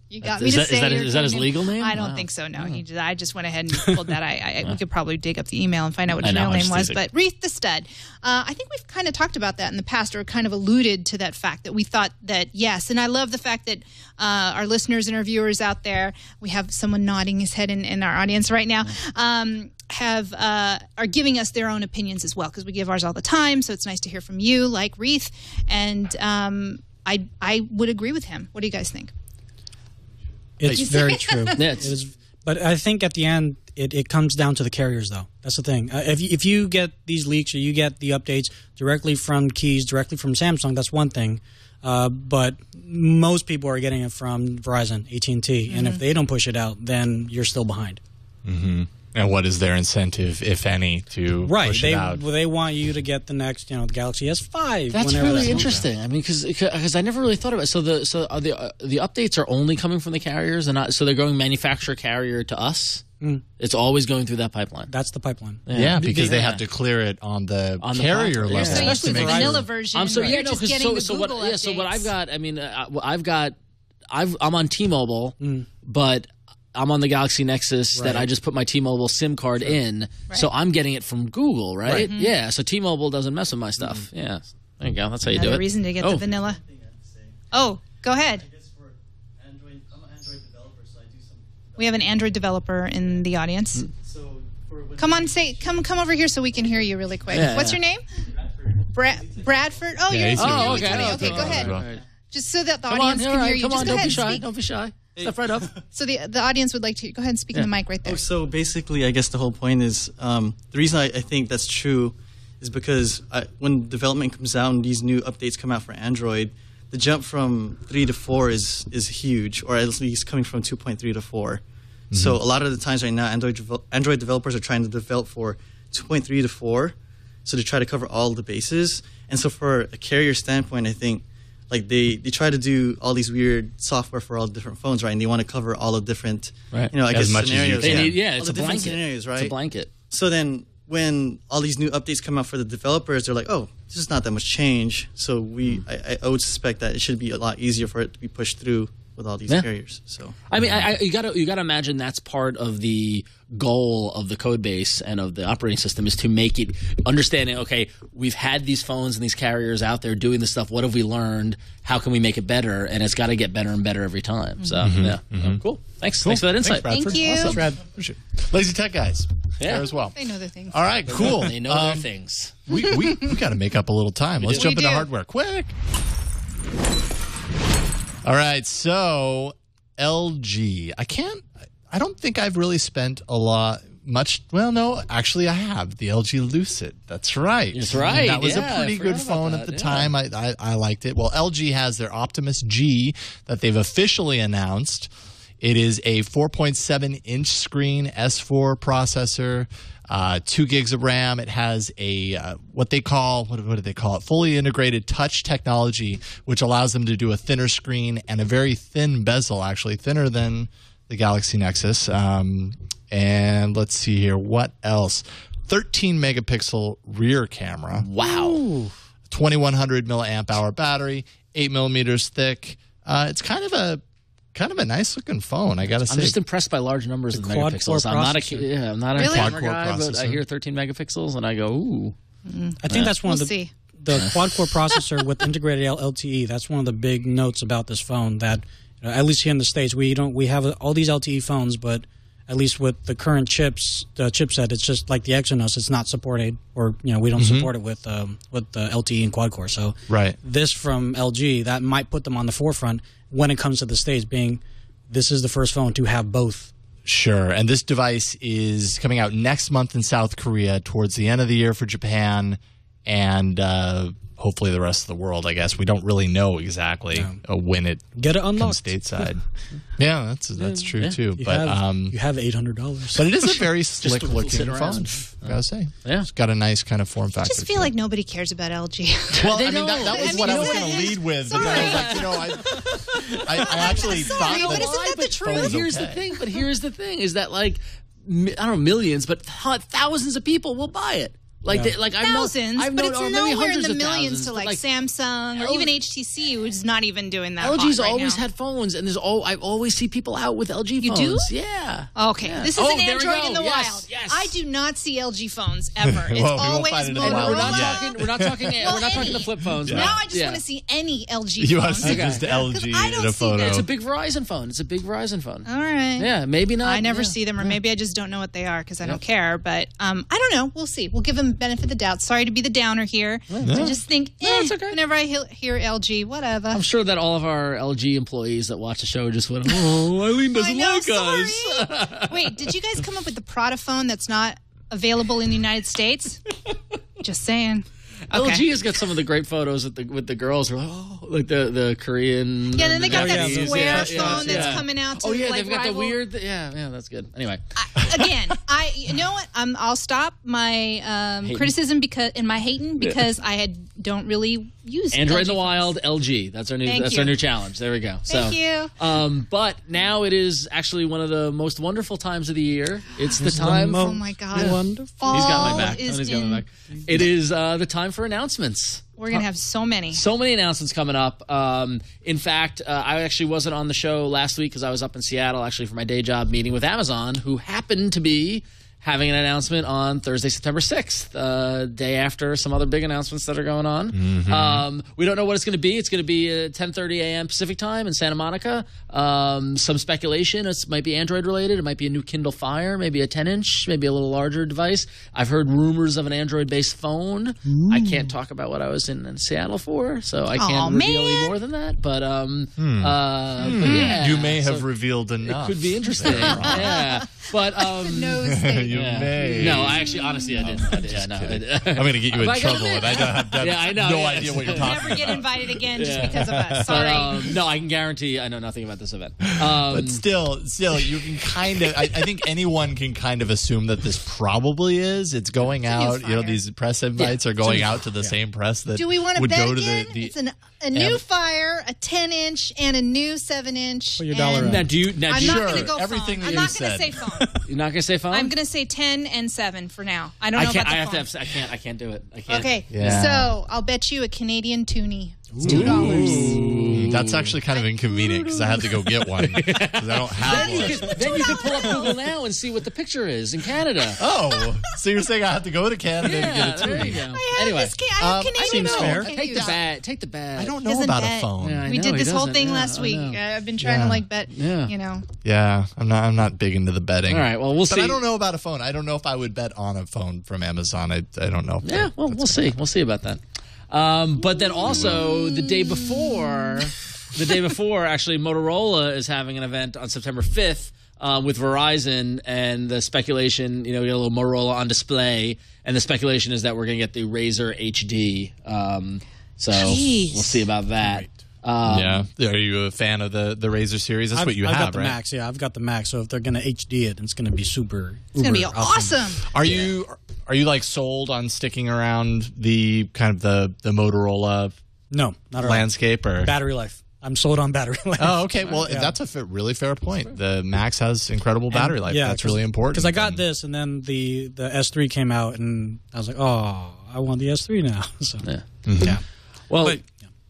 You got me to say is that his legal name? I don't think so, no. I just went ahead and pulled that. We could probably dig up the email and find out what his real name was. But Wreath the Stud. I think we've kind of talked about that in the past, or kind of alluded to that fact, that we thought that, yes. And I love the fact that our listeners and our viewers out there, we have someone nodding his head in our audience right now, are giving us their own opinions as well, because we give ours all the time. So it's nice to hear from you, like Wreath. And I would agree with him. What do you guys think? It's very true. It is, but I think at the end, it comes down to the carriers, though. That's the thing. If you get these leaks or you get the updates directly from Keys, directly from Samsung, that's one thing. But most people are getting it from Verizon, AT&T. And if they don't push it out, then you're still behind. Mm-hmm. And what is their incentive, if any, to push it out? They want you to get the next, the Galaxy S5. That's really interesting. I mean, because I never really thought about it. So the updates are only coming from the carriers, and so they're going manufacturer carrier to us. It's always going through that pipeline. That's the pipeline. Yeah, because they have to clear it on the carrier level. So especially the vanilla version. So you're just getting the Google updates. So what I've got, I mean, I'm on T-Mobile, but I'm on the Galaxy Nexus that I just put my T-Mobile SIM card in, so I'm getting it from Google, right? Yeah, so T-Mobile doesn't mess with my stuff. Yeah, there you go. That's how you do it. Another reason to get the vanilla. Oh, go ahead. I guess for Android, I'm an Android developer, so I do some. We have an Android developer in the audience. So come over here so we can hear you really quick. What's your name? Bradford. Oh, you're in studio. Okay, go ahead. Just so that the audience can hear you. Just go ahead and speak. Don't be shy. Step right up. So the audience would like to go ahead and speak in the mic right there. So basically, I guess the whole point is the reason I think that's true is because when development comes out and these new updates come out for Android, the jump from 3 to 4 is huge, or at least coming from 2.3 to 4. So a lot of the times right now, Android developers are trying to develop for 2.3 to 4, so they try to cover all the bases. And so for a carrier standpoint, I think like they try to do all these weird software for all the different phones, right? And they want to cover all the different, I guess, scenarios. It's a blanket. Scenarios, right? It's a blanket. So then when all these new updates come out for the developers, they're like, oh, this is not that much change. So I would suspect that it should be a lot easier for it to be pushed through all these carriers. So I mean, you gotta imagine that's part of the goal of the code base and of the operating system is to make it understanding. Okay, we've had these phones and these carriers out there doing this stuff. What have we learned? How can we make it better? And it's got to get better and better every time. So cool. Thanks for that insight. Thank you. Awesome. Rad. Lazy Tech guys. Yeah, there as well. They know their things. All right, cool. They know their things. We got to make up a little time. Let's jump into hardware quick. All right, so LG. I don't think I've really spent much. Well, no, actually I have. The LG Lucid. That's right. That's right. That was a pretty good phone at the time. I liked it. Well, LG has their Optimus G that they've officially announced. It is a 4.7-inch screen S4 processor. 2 gigs of RAM. It has a what do they call it? Fully integrated touch technology, which allows them to do a thinner screen and a very thin bezel, actually thinner than the Galaxy Nexus. And let's see here, what else? 13 megapixel rear camera. Wow. 2100 milliamp hour battery, 8 millimeters thick. It's kind of a nice looking phone, I gotta say. I'm just impressed by large numbers of megapixels. I'm not a camera guy, but I hear 13 megapixels and I go, ooh. I think that's one of the quad-core processor with integrated LTE. That's one of the big notes about this phone that, at least here in the States, we have all these LTE phones, but at least with the current chipset, it's just like the Exynos. It's not supported, or we don't support it with the LTE and quad-core. So this from LG, that might put them on the forefront when it comes to the States, being this is the first phone to have both. Sure. And this device is coming out next month in South Korea, towards the end of the year for Japan, and hopefully the rest of the world, I guess. We don't really know exactly when it comes stateside. Yeah, that's true too. You have $800. But it is a very slick looking phone, I gotta say. Yeah. It's got a nice kind of form factor. I just feel like nobody cares about LG. Well, I mean, that was what I was going to lead with. But then I was like, I actually thought but isn't that the truth? But here's the thing, is that I don't know, millions, but thousands of people will buy it. Thousands, but it's nowhere in the millions to like Samsung or even HTC, who's not even doing that. LG's always had phones, and I always see people out with LG phones. You do? Yeah. Okay, this is an Android in the wild. Yes. I do not see LG phones ever. It's always Motorola. We're not talking the flip phones. Yeah. Now I just want to see any LG phone. You want to see just LG in a photo. It's a big Verizon phone. All right. Yeah, maybe not. I never see them, or maybe I just don't know what they are because I don't care. But I don't know. We'll see. We'll give them benefit of the doubt. Sorry to be the downer here. I just think it's okay. Whenever I hear LG, whatever. I'm sure that all of our LG employees that watch the show just went, "Oh, Eileen doesn't like us." Wait, did you guys come up with the Prada phone that's not available in the United States? Just saying. LG has got some of the great photos with the girls, like the Korean. Yeah, then they got that square phone that's coming out to they've got the weird. Yeah, that's good. Anyway, you know what? I'll stop my criticism and my hating because I don't really use Android in the phones. Wild. LG. That's our new challenge. There we go. Thank you. But now it is actually one of the most wonderful times of the year. It's the time. Oh my God! Wonderful. He's got my back. It is the time for announcements. We're going to have so many. So many announcements coming up. In fact, I actually wasn't on the show last week because I was up in Seattle actually for my day job meeting with Amazon, who happened to be having an announcement on Thursday, September 6th, day after some other big announcements that are going on. Mm-hmm. We don't know what it's going to be. It's going to be 10:30 a.m. Pacific time in Santa Monica. Some speculation. It might be Android related. It might be a new Kindle Fire, maybe a 10-inch, maybe a little larger device. I've heard rumors of an Android-based phone. Ooh. I can't talk about what I was in Seattle for, so I can't reveal any more than that. But yeah. You may have revealed enough. It could be interesting. Yeah. But you may. No, honestly, I didn't. Yeah, no. I'm going to get you in trouble, and I have no idea what you're talking about. Never get invited again just because of us. Sorry. No, I can guarantee I know nothing about this event. But still, you can kind of. I think anyone can kind of assume that this probably is. It's going out. These press invites are going out to the same press that do we want to would bet go again? to the. It's a new Fire, a 10-inch, and a new 7-inch. Put your dollar Now, up. I'm not going to go everything phone. I'm not going to say phone. You're not going to say phone? I'm going to say 10 and 7 for now. I don't know about the phone. I can't do it. I can't. Okay, so I'll bet you a Canadian toonie. $2. That's actually kind of inconvenient because I had to go get one because I don't have one. Then you can pull up Google now and see what the picture is in Canada. Oh, so you're saying I have to go to Canada to get a there you go. Anyway, seems fair. Take the bag. Take the bag. I don't know about a phone. Yeah, we did this whole thing last week. I've been trying to bet. Yeah, I'm not big into the betting. All right, well, we'll see. But I don't know about a phone. I don't know if I would bet on a phone from Amazon. I don't know. Yeah, well, we'll see. We'll see about that. But then also the day before, actually, Motorola is having an event on September 5th with Verizon, and the speculation, we get a little Motorola on display, and the speculation is that we're going to get the Razr HD. So we'll see about that. Are you a fan of the Razr series? That's what you have, I've got the right? Max. Yeah, I've got the Max. So if they're going to HD it, it's going to be super. It's going to be awesome. Are you like sold on sticking around the kind of the Motorola? No, not at landscape all. Or battery life. I'm sold on battery life. Oh, okay. Well, that's a really fair point. The Max has incredible battery life. Yeah, that's really important. Because I got this, and then the S3 came out, and I was like, oh, I want the S3 now. So yeah. Well.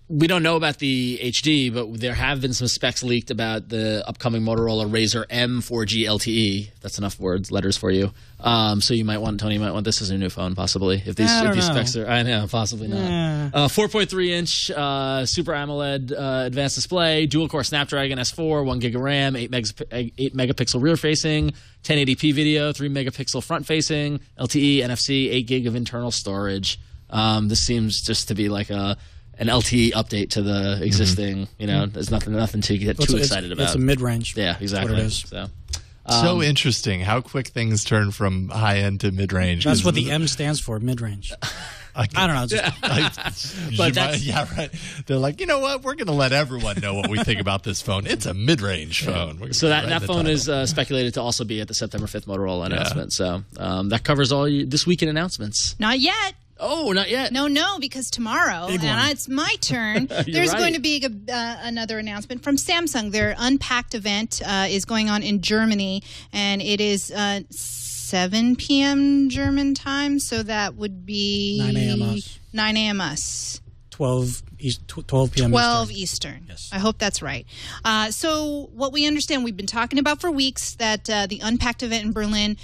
We don't know about the HD, but there have been some specs leaked about the upcoming Motorola Razr M 4G LTE. That's enough letters for you. So you might want, Tony, this as your new phone, possibly. If these specs are, I know, possibly not. 4.3-inch Super AMOLED advanced display, dual-core Snapdragon S4, 1 gig of RAM, 8 megapixel rear-facing, 1080p video, 3 megapixel front-facing, LTE, NFC, 8 gig of internal storage. This seems just to be like an LTE update to the existing, there's nothing to get too excited about. It's a mid-range. Yeah, exactly. That's what it is. So interesting how quick things turn from high-end to mid-range. That's what the M stands for, mid-range. I don't know. Right. They're like, you know what? We're going to let everyone know what we think about this phone. It's a mid-range phone. So that phone is speculated to also be at the September 5th Motorola announcement. So that covers all this weekend announcements. Not yet. Oh, not yet. No, because tomorrow, and it's my turn, there's going to be another announcement from Samsung. Their Unpacked event is going on in Germany, and it is 7 p.m. German time, so that would be 9 a.m. us. 12 p.m. 12 Eastern. Yes. I hope that's right. So what we understand, we've been talking about for weeks that the Unpacked event in Berlin,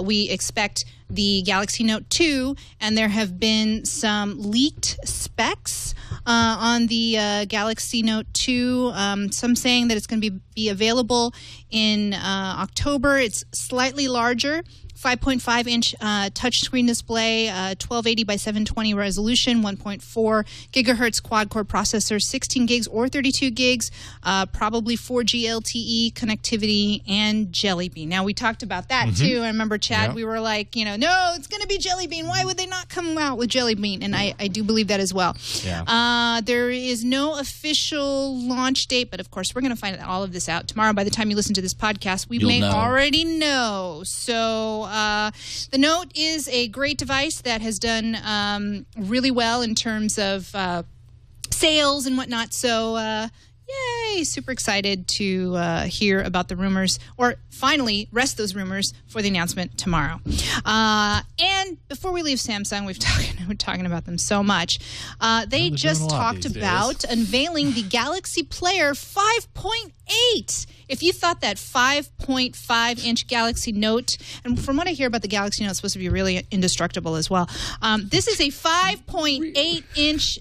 we expect the Galaxy Note 2, and there have been some leaked specs on the Galaxy Note 2. Some saying that it's going to be available in October. It's slightly larger. 5.5-inch touchscreen display, 1280 by 720 resolution, 1.4 gigahertz quad-core processor, 16 gigs or 32 gigs, probably 4G LTE connectivity, and Jelly Bean. Now, we talked about that, too. I remember, Chad, we were like, no, it's going to be Jelly Bean. Why would they not come out with Jelly Bean? And I do believe that as well. Yeah. There is no official launch date, but, of course, we're going to find all of this out tomorrow. By the time you listen to this podcast, we may already know. So the Note is a great device that has done really well in terms of sales and whatnot. So, yay, super excited to hear about the rumors, or finally rest those rumors for the announcement tomorrow. And before we leave Samsung, we're talking about them so much. They just talked about unveiling the Galaxy Player 5.8. If you thought that 5.5-inch Galaxy Note, and from what I hear about the Galaxy Note, it's supposed to be really indestructible as well. This is a 5.8-inch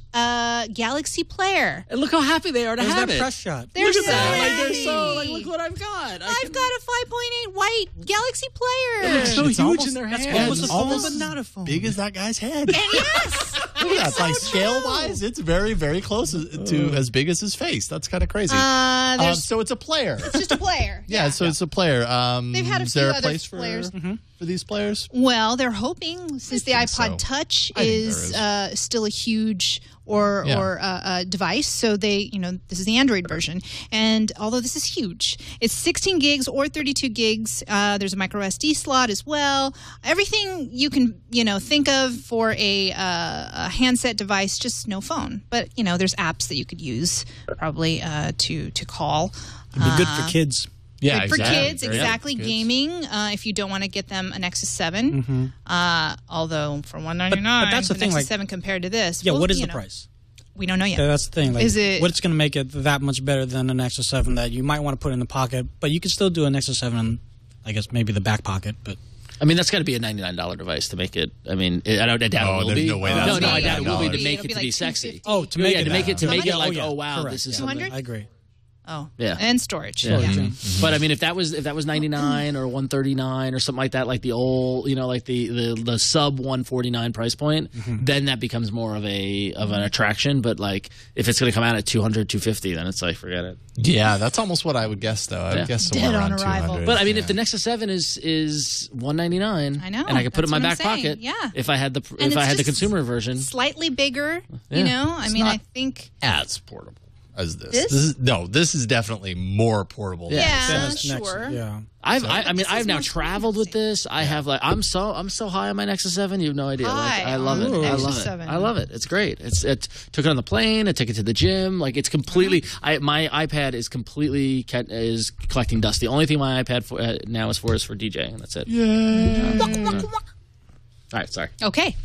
Galaxy Player. And look how happy they are to have it. Press shot. Look at that. They're so look what I've got. I've got a 5.8 white Galaxy Player. It looks so huge in their hands. It's almost but not a phone. Big as that guy's head. And yes. Look at that. Like scale-wise, it's very, very close to as big as his face. That's kind of crazy. So it's a player. It's just a player. Yeah, so it's a player. They've had a few other place players. For these players? Well, they're hoping, since the iPod Touch is still a huge device, so this is the Android version. And although this is huge, it's 16 gigs or 32 gigs. There's a micro SD slot as well. Everything you can think of for a handset device, just no phone. But there's apps that you could use probably to call. It'd be good for kids. Yeah, good for kids, exactly. Gaming, if you don't want to get them a Nexus 7. Although for $199, but that's the thing, Nexus 7 compared to this. Yeah, what is the price? We don't know yet. Yeah, that's the thing. Like, Is it what's going to make it that much better than an Nexus 7 that you might want to put in the pocket, but you can still do a Nexus 7 in, I guess, maybe the back pocket, but... I mean, that's got to be a $99 device to make it. I mean, I doubt it will be. No way. That's I doubt it will be to $99. make it to It'll be be like sexy. Oh, to make it like, oh wow, correct. this is 200? something. I agree. Oh, Yeah. and storage. Yeah. Yeah. Mm-hmm. But I mean, if that was $99 or $139 or something like that, like the old, like the sub $149 price point, then that becomes more of an attraction. But like, if it's going to come out at $200, $250, then it's like, forget it. Yeah, that's almost what I would guess, though. I would guess somewhere Dead on around arrival. 200. But I mean, if the Nexus 7 is $199, I know, and I could put it in my that's back what I'm saying. pocket, Yeah. if I had the And it's the just consumer version, Slightly bigger, Yeah. you know? I mean, not- I think... as portable as this. This? This is definitely more portable. than Yeah, this. That's Nexus, sure. yeah. I've this I've is now more traveled with this. I have like I'm so high on my Nexus 7. You have no idea. Like, High I love it. on the I Nexus love it. 7. I love it. It's great. It took it on the plane. I took it to the gym. Like it's completely. My iPad is completely is collecting dust. The only thing my iPad now is for DJing, and that's it. All right, sorry. Okay.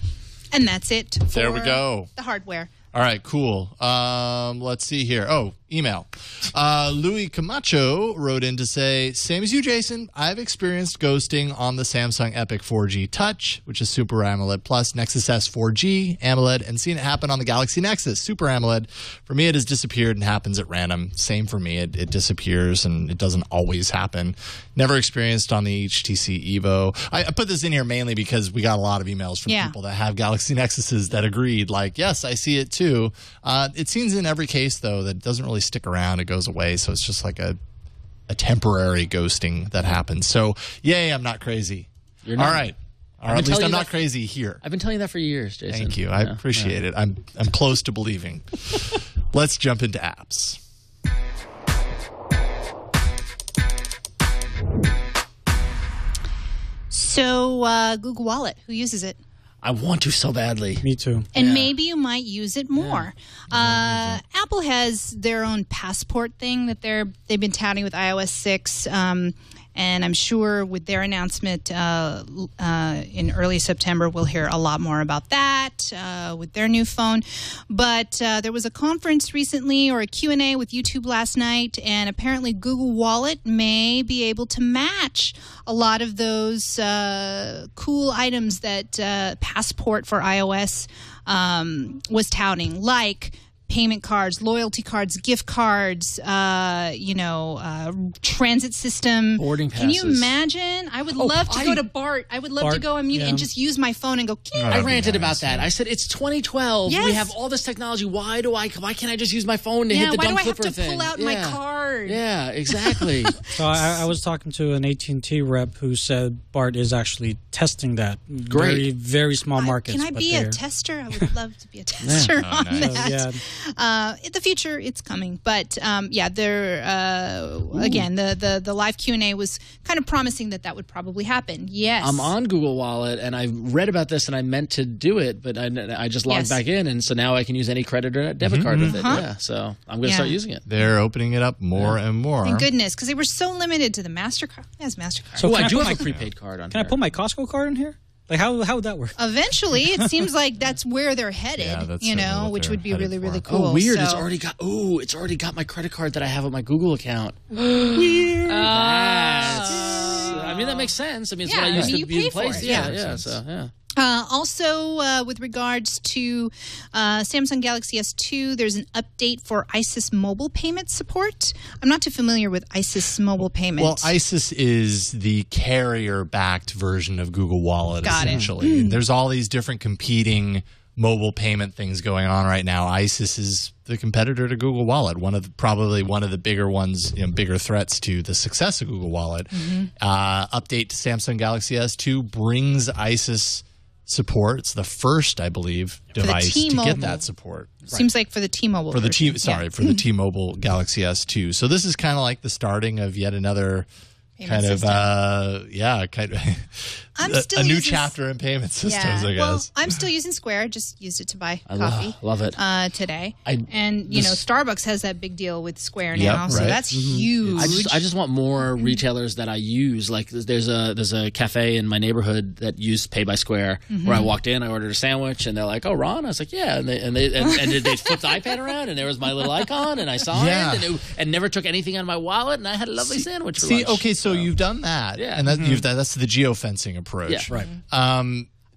And that's it for There we go. the hardware. All right, cool. Let's see here. Oh, email. Louis Camacho wrote in to say, same as you, Jason. I've experienced ghosting on the Samsung Epic 4G Touch, which is Super AMOLED Plus, Nexus S 4G AMOLED, and seen it happen on the Galaxy Nexus Super AMOLED. For me, it has disappeared and happens at random. Same for me. It disappears and it doesn't always happen. Never experienced on the HTC Evo. I put this in here mainly because we got a lot of emails from people that have Galaxy Nexuses that agreed, like, yes, I see it too. It seems in every case, though, that it doesn't really stick around. It goes away. So it's just like a temporary ghosting that happens. So, yay, I'm not crazy. You're not. All right. Or at least I'm not crazy here. I've been telling you that for years, Jason. Thank you. I appreciate it. I'm close to believing. Let's jump into apps. So, Google Wallet, who uses it? I want to so badly. Me too. And maybe you might use it more. Apple has their own passport thing that they've been touting with iOS 6. And I'm sure with their announcement in early September, we'll hear a lot more about that with their new phone. But there was a conference recently, or a Q&A with YouTube last night, and apparently Google Wallet may be able to match a lot of those cool items that Passport for iOS was touting, like payment cards, loyalty cards, gift cards, transit system. Boarding passes. Can you imagine? I would love to go to BART. I would love to go and just use my phone and go, I ranted about that. I said, it's 2012. Yes. We have all this technology. Why can't I just use my phone to hit the dumb flipper thing? Why do I have to pull out my card? Yeah, exactly. So I was talking to an AT&T rep who said BART is actually testing that. Great. Very, very small markets. Can I be a tester? I would love to be a tester on that. In the future, it's coming. But they're again, the live Q&A was kind of promising that would probably happen. Yes, I'm on Google Wallet, and I read about this, and I meant to do it, but I just logged back in, and so now I can use any credit or debit card with it. Yeah, so I'm going to start using it. They're opening it up more and more. Thank goodness, because they were so limited to the MasterCard. Yes, MasterCard. So I do have a prepaid card on. Can I put my Costco card in here? Like how would that work? Eventually, it seems like that's where they're headed. That's which would be really, really for. cool. Oh, weird! So, It's already got my credit card that I have on my Google account. weird. I mean, that makes sense. I mean, it's what I used to be in place. Also, with regards to Samsung Galaxy S2, there's an update for ISIS mobile payment support. I'm not too familiar with ISIS mobile payment. Well, ISIS is the carrier-backed version of Google Wallet, essentially. There's all these different competing mobile payment things going on right now. ISIS is the competitor to Google Wallet, probably one of the bigger ones, bigger threats to the success of Google Wallet. Update to Samsung Galaxy S2 brings ISIS support. It's the first, I believe, device to get that support. Seems like for the T-Mobile for the version. for the T-Mobile Galaxy S2. So this is kind of like the starting of yet another kind of a new chapter in payment systems, I guess. Well, I'm still using Square. Just used it to buy coffee. Love it. Today. Starbucks has that big deal with Square now, so that's huge. I just want more retailers that I use. Like there's a cafe in my neighborhood that used Pay by Square where I walked in, I ordered a sandwich, and they're like, "Oh, Ron?" I was like, "Yeah," and they flipped the iPad around, and there was my little icon, and I signed, and never took anything out of my wallet, and I had a lovely sandwich for lunch. Okay, so you've done that, and that's the geofencing approach, right?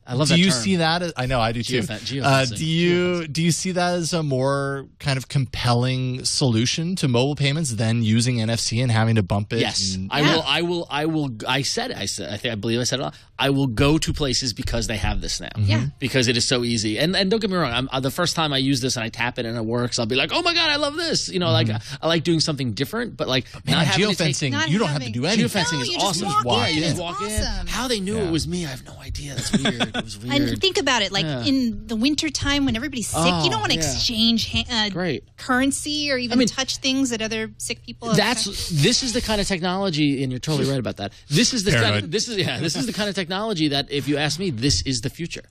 I love that term. Do you see that? I know I do too. Do you see that as a more kind of compelling solution to mobile payments than using NFC and having to bump it? Yes, I will. I believe I said it. I will go to places because they have this now. Because it is so easy. And don't get me wrong. The first time I use this and I tap it and it works, I'll be like, oh my god, I love this. Like I like doing something different. But geofencing, you don't have to do anything. Geofencing is awesome. You just walk in. How they knew it was me, I have no idea. That's weird. It was weird. And think about it, in the wintertime when everybody's sick, you don't want to exchange currency or even touch things that other sick people have. This is the kind of technology, and you're totally right about that. This is the kind of technology that, if you ask me, this is the future.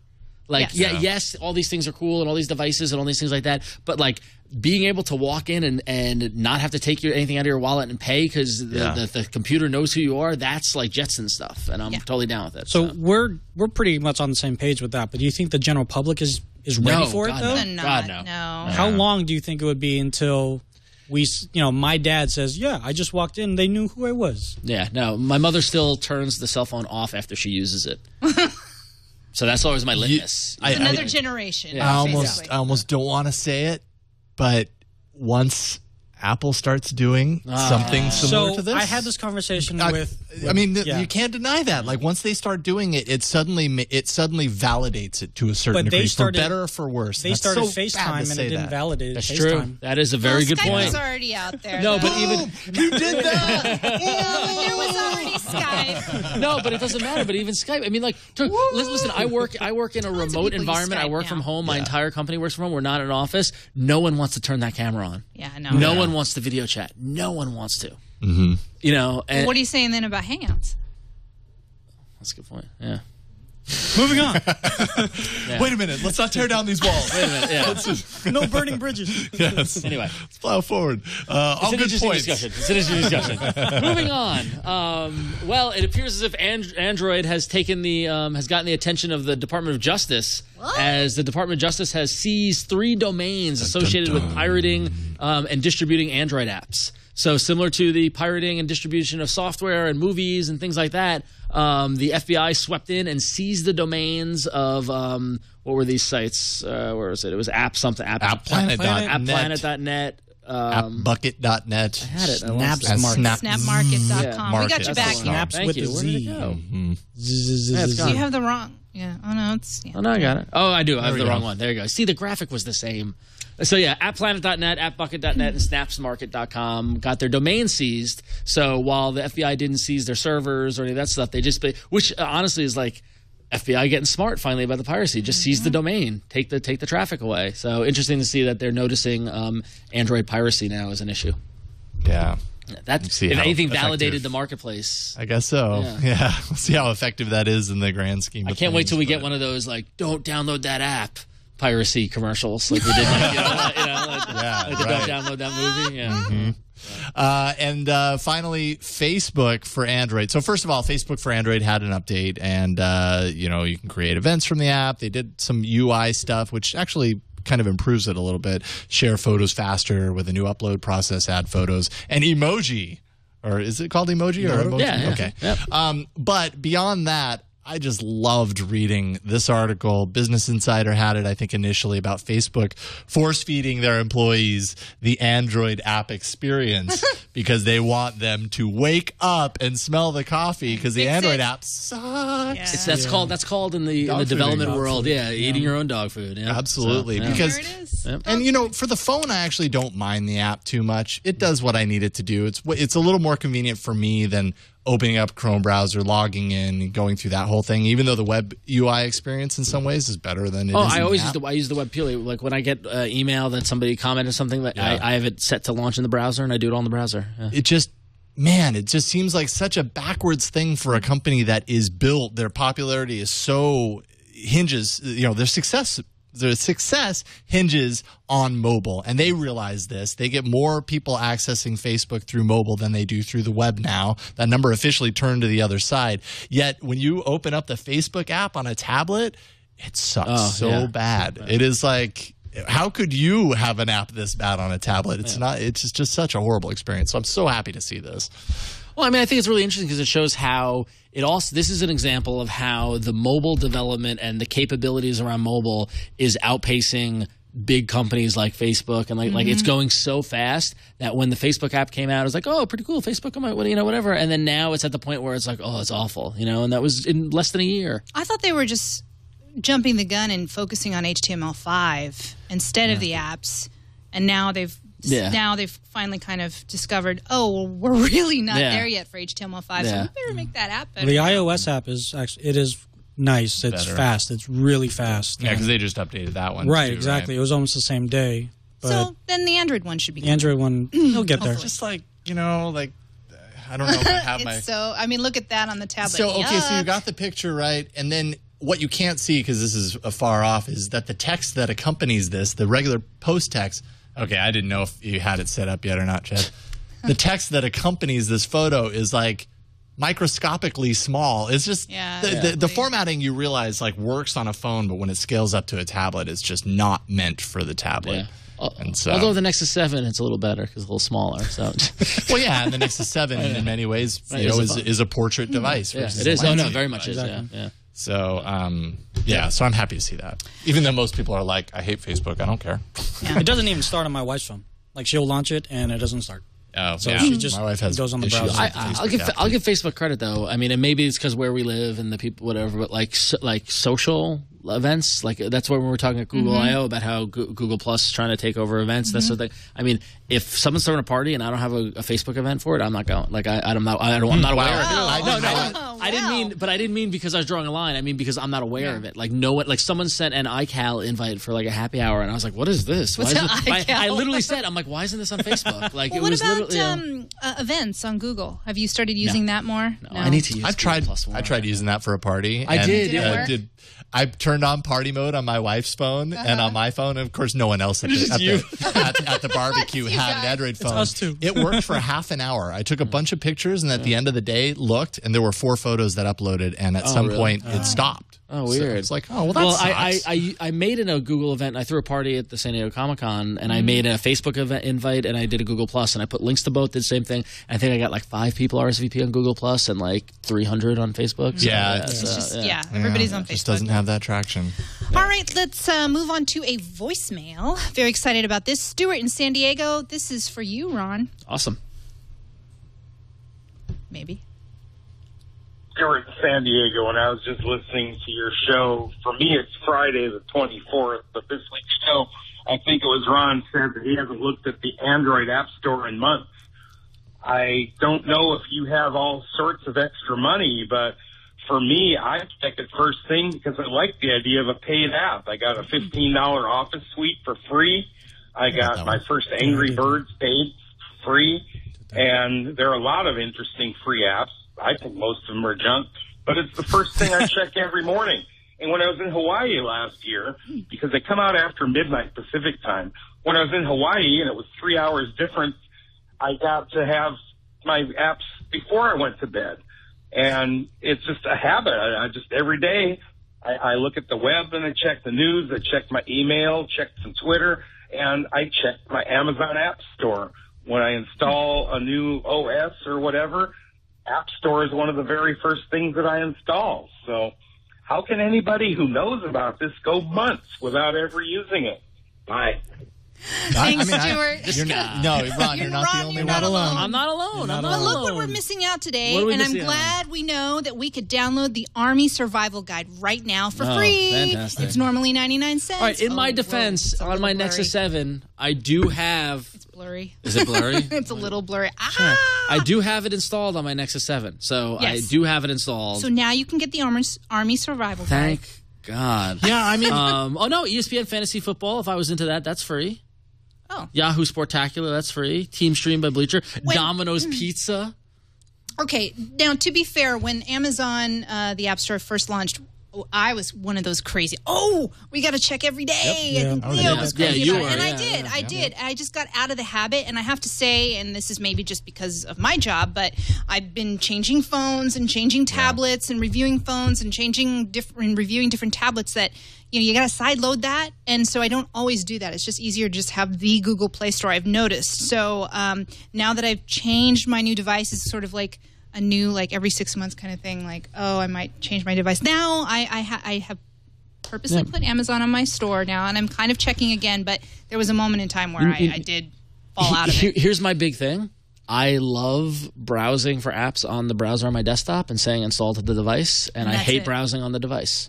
Yes, all these things are cool and all these devices and all these things like that, but being able to walk in and not have to take anything out of your wallet and pay because the computer knows who you are, that's like Jetson stuff, and I'm totally down with it. So we're pretty much on the same page with that, but do you think the general public is ready for it, though? God, no. How long do you think it would be until my dad says, yeah, I just walked in, they knew who I was? Yeah, no, my mother still turns the cell phone off after she uses it. So that's always my litmus. It's another generation. I almost don't want to say it, but once Apple starts doing something similar to this, I had this conversation with. You can't deny that. Once they start doing it, it suddenly validates it to a certain degree, for better or for worse. They started FaceTime and it didn't validate That's FaceTime. True. That is a very good Skype point. was already out there. No, but even you did that. There was already Skype. No, but it doesn't matter. But even Skype. Listen. I work in a remote environment. I work from home. My entire company works from home. We're not in an office. No one wants to turn that camera on. Yeah, I know. No one wants to video chat. No one wants to. Mm-hmm. And what are you saying then about Hangouts? That's a good point. Yeah. Moving on. Wait a minute. Let's not tear down these walls. Wait a minute. Yeah. No burning bridges. Yes. Anyway, let's plow forward. All good points. It's an interesting discussion. Moving on. Well, it appears as if Android has taken has gotten the attention of the Department of Justice, as the Department of Justice has seized 3 domains associated with pirating and distributing Android apps. So similar to the pirating and distribution of software and movies and things like that, the FBI swept in and seized the domains of what were these sites? Where was it? It was AppPlanet.net. AppBucket.net. I had it. Snapmarket.com. We got your back here. Snaps with a Z. You have the wrong. Yeah. Oh no, it's. Yeah. Oh no, I got it. Oh, I do. I have the wrong one. There you go. See, the graphic was the same. So yeah, AppPlanet.net, AppBucket.net, and SnapsMarket.com got their domain seized. So while the FBI didn't seize their servers or any of that stuff, they just, which honestly is like FBI getting smart finally about the piracy. Just seize the domain, take the traffic away. So interesting to see that they're noticing Android piracy now as an issue. Yeah. If anything, validated the marketplace. I guess so. Yeah. We'll see how effective that is in the grand scheme of things. I can't wait till we get one of those, don't download that app piracy commercials like we did. Don't download that movie. Yeah. Mm-hmm. And finally, Facebook for Android. So first of all, Facebook for Android had an update, and you can create events from the app. They did some UI stuff, which actually kind of improves it a little bit. Share photos faster with a new upload process, add photos, and emoji. Or is it called emoji or emoji? Yeah. Okay. Yep. But beyond that, I just loved reading this article. Business Insider had it, I think, initially about Facebook force-feeding their employees the Android app experience because they want them to wake up and smell the coffee because the Android app sucks. Yeah. That's called in the development world. Eating your own dog food. Yeah. Absolutely. So, because there it is. and for the phone, I actually don't mind the app too much. It does what I need it to do. It's a little more convenient for me than opening up Chrome browser, logging in, and going through that whole thing, even though the web UI experience in some ways is better than it is. I always use the web purely. Like when I get email that somebody commented something, I have it set to launch in the browser, and I do it on the browser. Yeah. man, it just seems like such a backwards thing for a company that is built. Their popularity is so hinges, their success hinges on mobile, and they realize this. They get more people accessing Facebook through mobile than they do through the web now. That number officially turned to the other side. Yet when you open up the Facebook app on a tablet, it sucks bad. It is like, how could you have an app this bad on a tablet? It's not. It's just such a horrible experience. So I'm so happy to see this. Well, I mean, I think it's really interesting because it shows how it also. This is an example of how the mobile development and the capabilities around mobile is outpacing big companies like Facebook, and like it's going so fast that when the Facebook app came out, it was like, oh, pretty cool, Facebook, whatever. And then now it's at the point where it's like, oh, it's awful, and that was in less than a year. I thought they were just jumping the gun and focusing on HTML5 instead of the apps, and now they've finally kind of discovered, oh, well, we're really not there yet for HTML5, so we better make that app better. The iOS app is nice. It's fast. It's really fast. Yeah, because they just updated that one. Right, too, exactly. Right? It was almost the same day. But so then the Android one should be good. The Android one, they'll get there. Just like, I don't know if I have my... So, I mean, look at that on the tablet. So, okay, so you got the picture, right? And then what you can't see, because this is far off, is that the text that accompanies this, the regular post text... Okay, I didn't know if you had it set up yet or not, Chad. The text that accompanies this photo is like microscopically small. It's just the formatting, you realize, like, works on a phone, but when it scales up to a tablet, it's just not meant for the tablet. And so, although the Nexus 7, it's a little better because it's a little smaller. So, well, yeah, and the Nexus 7 in many ways, is a portrait device. Yeah, it is. Oh no, very much is. Yeah. So, so I'm happy to see that. Even though most people are like, I hate Facebook, I don't care. Yeah. It doesn't even start on my wife's phone. Like, she'll launch it and it doesn't start. Oh, so she just my wife has goes on the browser. I'll give Facebook credit though. I mean, and maybe it's because where we live and the people, whatever. But like social events, like that's where we were talking at Google I/O about how Google Plus is trying to take over events. That sort of thing. I mean, if someone's throwing a party and I don't have a Facebook event for it, I'm not going. Like I'm not aware of it. I didn't mean because I was drawing a line. I mean because I'm not aware of it. Like like someone sent an iCal invite for like a happy hour, and I was like, what is this? I literally said, I'm like, why isn't this on Facebook? Like, well, what about events on Google? Have you started using that more? No, I need to use. I tried using that for a party. I did. I turned on party mode on my wife's phone and on my phone, and of course, no one else at the barbecue had an Android phone. It's us too. It worked for half an hour. I took a bunch of pictures, and at the end of the day, looked, and there were 4 photos that uploaded, and at some point, it stopped. Oh, weird. So it's like, oh, well, that sucks. I made a Google event. I threw a party at the San Diego Comic-Con, and I made a Facebook event invite, and I did a Google Plus, and I put links to both, did the same thing. I think I got like 5 people RSVP on Google Plus and like 300 on Facebook. So, everybody's on Facebook. Just doesn't have that traction. All right, let's move on to a voicemail. Very excited about this. Stuart in San Diego, this is for you, Ron. Awesome. Maybe. Stuart in San Diego, and I was just listening to your show. For me, it's Friday the 24th, but this week's show, I think it was Ron said that he hasn't looked at the Android App Store in months. I don't know if you have all sorts of extra money, but for me, I check it first thing because I like the idea of a paid app. I got a $15 Office suite for free. I got my first Angry Birds paid free, and there are a lot of interesting free apps. I think most of them are junk, but it's the first thing I check every morning. And when I was in Hawaii last year, because they come out after midnight Pacific time, when I was in Hawaii and it was 3 hours different, I got to have my apps before I went to bed. And it's just a habit. I just every day I look at the web and I check the news, I check my email, check some Twitter, and I check my Amazon App Store. When I install a new OS or whatever, App Store is one of the very first things that I install. So how can anybody who knows about this go months without ever using it? Bye. Thanks, Stuart. Ron, you're not the only one. Alone. I'm not alone. I'm not alone. Look what we're missing out today, and I'm glad we know that we could download the Army Survival Guide right now for free. Fantastic. It's normally 99 cents. All right, in my defense, on my Nexus 7, I do have... It's blurry. Is it blurry? It's a little blurry. Sure. I do have it installed on my Nexus 7, so I do have it installed. So now you can get the Army Survival Guide. Thank God. Yeah, I mean... oh, no, ESPN Fantasy Football, if I was into that, that's free. Oh. Yahoo Sportacular, that's free. Team Stream by Bleacher. Domino's Pizza. Okay, now to be fair, when Amazon, the App Store, first launched, I was one of those crazy, we got to check every day. Yep. And Leo was crazy about it. And I did. I just got out of the habit. And I have to say, and this is maybe just because of my job, but I've been changing phones and changing tablets and reviewing phones and reviewing different tablets that, you got to side load that. And so I don't always do that. It's just easier to just have the Google Play Store, I've noticed. So now that I've changed my new device, it's sort of like a new, every 6 months kind of thing, I might change my device. Now I have purposely put Amazon on my store now, and I'm kind of checking again, but there was a moment in time where I did fall out of it. Here's my big thing. I love browsing for apps on the browser on my desktop and saying install to the device, and I hate browsing on the device.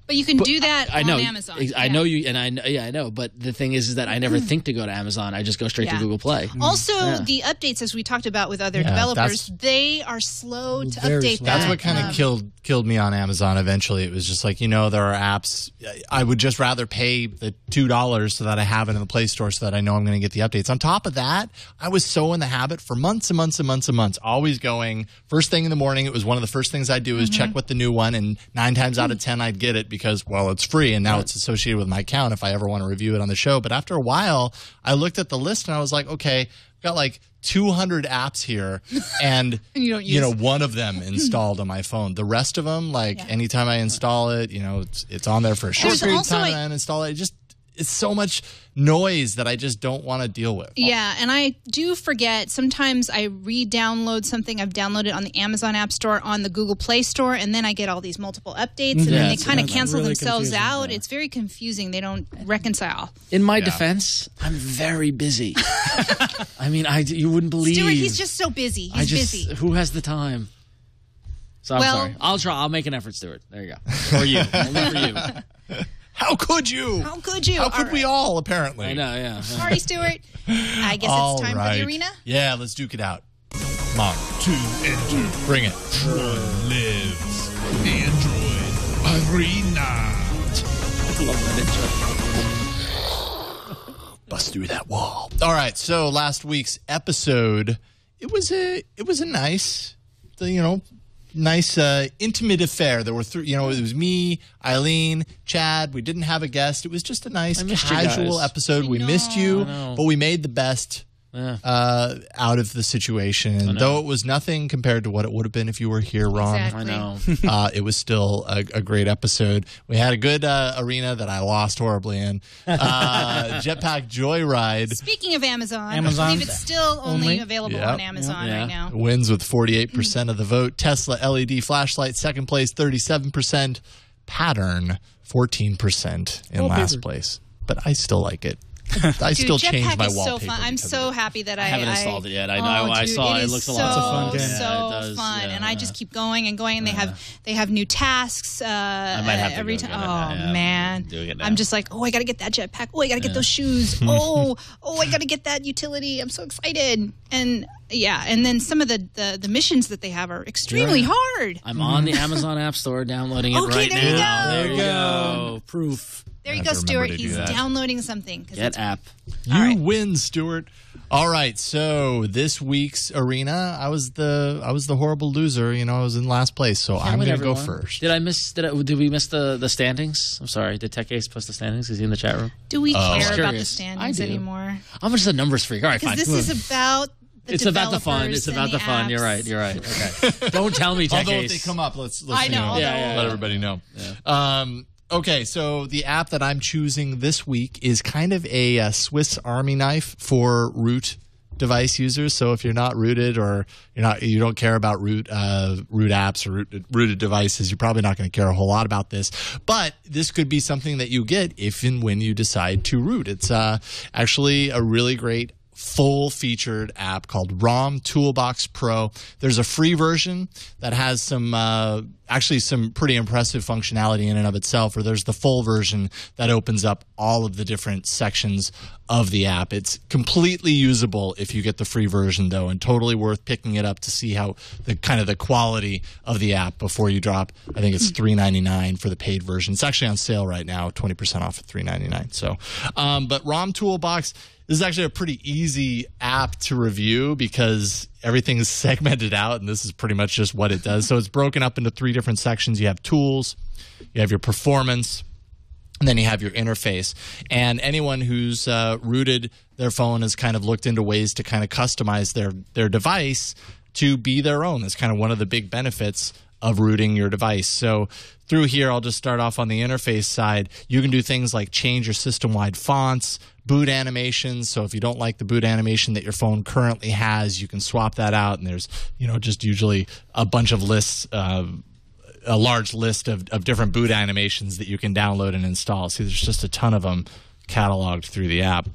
But you can do that on Amazon. I know you, and I know. But the thing is that I never think to go to Amazon. I just go straight to Google Play. Also, the updates, as we talked about with other developers, they are slow to update. That's what kind of killed me on Amazon. Eventually, it was just like, there are apps. I would just rather pay the $2 so that I have it in the Play Store, so that I know I'm going to get the updates. On top of that, I was so in the habit for months and months and months and months, always going first thing in the morning. It was one of the first things I'd do is check what the new one, and 9 times out of 10 I'd get it because, it's free, and now it's associated with my account if I ever want to review it on the show. But after a while, I looked at the list and I was like, okay, I've got 200 apps here, and one of them installed on my phone. The rest of them, anytime I install it, it's on there for a short period of time, and I uninstall it. It's so much noise that I just don't want to deal with. Yeah, and I do forget. Sometimes I re-download something I've downloaded on the Amazon App Store on the Google Play Store, and then I get all these multiple updates, and then they kind of cancel themselves out. It's very confusing. They don't reconcile. In my defense, I'm very busy. I mean, you wouldn't believe. Stuart, he's just so busy. He's busy. Who has the time? So I'm sorry. I'll try. I'll make an effort, Stuart. There you go. Or you. Only for you. How could you? How could you? How could we all, apparently? I know, yeah. Sorry, Stuart. I guess it's time for the arena? Yeah, let's duke it out. Come on. To enter. Bring it. One lives. Android Arena. I love that intro. Bust through that wall. All right, so last week's episode, it was a nice, nice intimate affair. There were three, it was me, Eileen, Chad. We didn't have a guest. It was just a nice casual episode. We missed you, but we made the best out of the situation. Though it was nothing compared to what it would have been if you were here, Ron. Exactly. I know. It was still a great episode. We had a good arena that I lost horribly in. Jetpack Joyride. Speaking of Amazon, I believe it's still only available on Amazon right now. Wins with 48% of the vote. Tesla LED flashlight, second place, 37%. Pattern, 14% in last place. But I still like it. I still change my wallpaper. So fun. I'm so happy that I haven't installed it yet. I know. I saw it. It looks a lot of fun. So fun, and I just keep going and going. And they have new tasks. I might have to every time. Oh man, I'm just like, I got to get that jetpack. I got to get those shoes. I got to get that utility. I'm so excited. And and then some of the missions that they have are extremely hard. I'm on the Amazon App Store downloading it right now. There you go. Proof. There you go, Stuart. He's downloading something. Get app. You win, Stuart. All right. So this week's arena, I was the horrible loser. I was in last place. So I'm going to go first. Did we miss the standings? I'm sorry. Did Tech Ace post the standings? Is he in the chat room? Do we care about the standings anymore? I'm just a numbers freak. All right, fine. Because this is about. It's about the fun. It's about the fun. You're right. Okay. Don't tell me, Tech Ace. Although if they come up, let's I know. Let everybody know. Yeah. Okay, so the app that I'm choosing this week is kind of a Swiss Army knife for root device users. So if you're not rooted or you don't care about root apps or rooted devices, you're probably not going to care a whole lot about this. But this could be something that you get if and when you decide to root. It's actually a really great full-featured app called ROM Toolbox Pro. There's a free version that has some pretty impressive functionality in and of itself, or there's the full version that opens up all of the different sections of the app. It's completely usable if you get the free version, though, and totally worth picking it up to see how the quality of the app before you drop. I think it's $3.99 for the paid version. It's actually on sale right now, 20% off at $3.99. So, but ROM Toolbox. This is actually a pretty easy app to review because everything's segmented out, and this is pretty much just what it does. So it's broken up into 3 different sections. You have tools, you have your performance, and then you have your interface. And anyone who's rooted their phone has kind of looked into ways to kind of customize their device to be their own. That's kind of one of the big benefits of rooting your device. So through here, I'll just start off on the interface side. You can do things like change your system-wide fonts, boot animations. So if you don't like the boot animation that your phone currently has, you can swap that out. And there's, just usually a bunch of lists, a large list of different boot animations that you can download and install. See, there's just a ton of them cataloged through the app.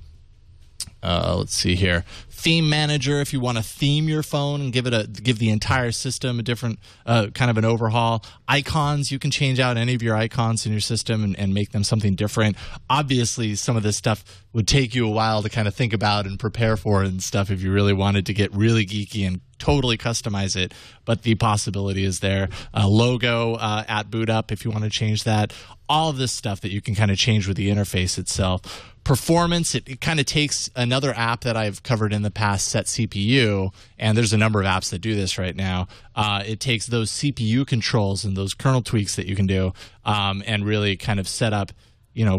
Let's see here. Theme manager, if you want to theme your phone and give the entire system a different kind of an overhaul. Icons, you can change out any of your icons in your system and make them something different. Obviously, some of this stuff would take you a while to kind of think about and prepare for and stuff if you really wanted to get really geeky and totally customize it, but the possibility is there. Logo at boot up if you want to change that. All of this stuff that you can kind of change with the interface itself. Performance, it kind of takes another app that I've covered in the past, Set CPU, and there's a number of apps that do this right now. It takes those CPU controls and those kernel tweaks that you can do and really kind of set up,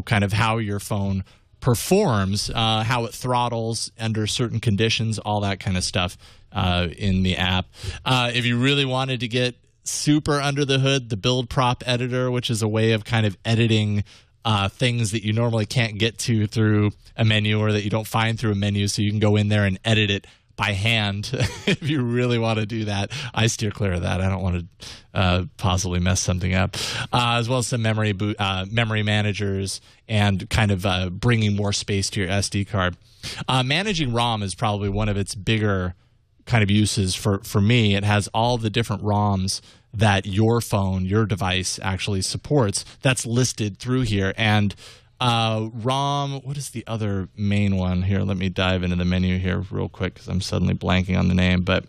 kind of how your phone performs, how it throttles under certain conditions, all that kind of stuff in the app. If you really wanted to get super under the hood, the build prop editor, which is a way of kind of editing things that you normally can't get to through a menu or that you don't find through a menu, so you can go in there and edit it by hand if you really want to do that. I steer clear of that. I don't want to possibly mess something up. As well as some memory managers and kind of bringing more space to your SD card. Managing ROM is probably one of its bigger kind of uses for me. It has all the different ROMs that your phone, your device actually supports. That's listed through here. And ROM, what is the other main one here? Let me dive into the menu here real quick because I'm suddenly blanking on the name. But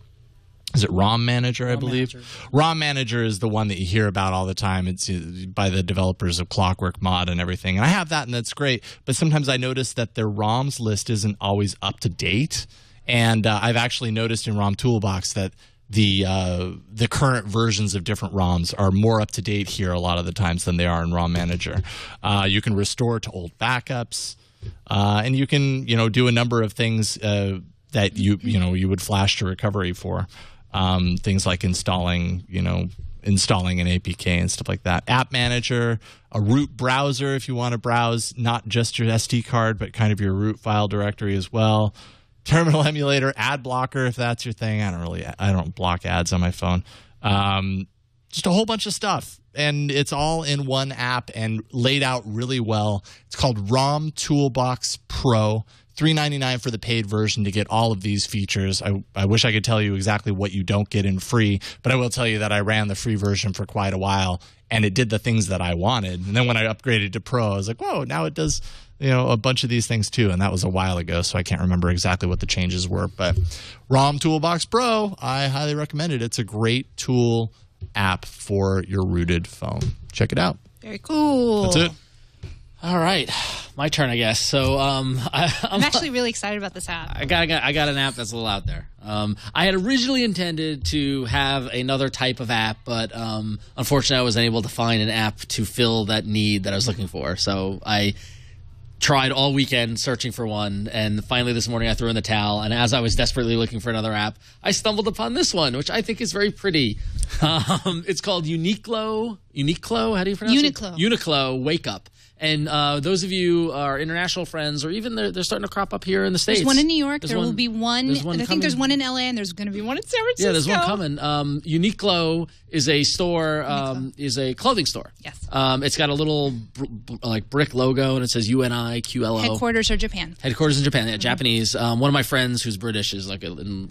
is it ROM Manager, I believe? ROM Manager is the one that you hear about all the time. It's by the developers of Clockwork Mod and everything. And I have that, and that's great. But sometimes I notice that their ROMs list isn't always up to date. And I've actually noticed in ROM Toolbox that the current versions of different ROMs are more up to date here a lot of the times than they are in ROM Manager. You can restore to old backups, and you can do a number of things that you would flash to recovery for. Things like installing an APK and stuff like that. App Manager, a root browser if you want to browse not just your SD card but kind of your root file directory as well. Terminal emulator, ad blocker if that's your thing. I don't block ads on my phone. Just a whole bunch of stuff. And it's all in one app and laid out really well. It's called ROM Toolbox Pro. $3.99 for the paid version to get all of these features. I wish I could tell you exactly what you don't get in free, but I will tell you that I ran the free version for quite a while, and it did the things that I wanted. And then when I upgraded to Pro, I was like, whoa, now it does a bunch of these things too. And that was a while ago, so I can't remember exactly what the changes were. But ROM Toolbox Pro, I highly recommend it. It's a great tool app for your rooted phone. Check it out. Very cool. That's it. All right, my turn, I guess. So I'm actually really excited about this app. I got an app that's a little out there. I had originally intended to have another type of app, but unfortunately, I was unable to find an app to fill that need that I was looking for. So I tried all weekend searching for one, and finally this morning I threw in the towel. And as I was desperately looking for another app, I stumbled upon this one, which I think is very pretty. It's called Uniqlo. Uniqlo? How do you pronounce it? Uniqlo Wake Up. And those of you are international friends, or even they're starting to crop up here in the States. There's one in New York. There will be one. And I think there's one in LA, and there's going to be one in San Francisco. Yeah, there's one coming. Uniqlo is a store, is a clothing store. Yes. It's got a little brick logo, and it says UNIQLO. Headquarters are Japan. Headquarters in Japan. Yeah, Japanese. One of my friends who's British is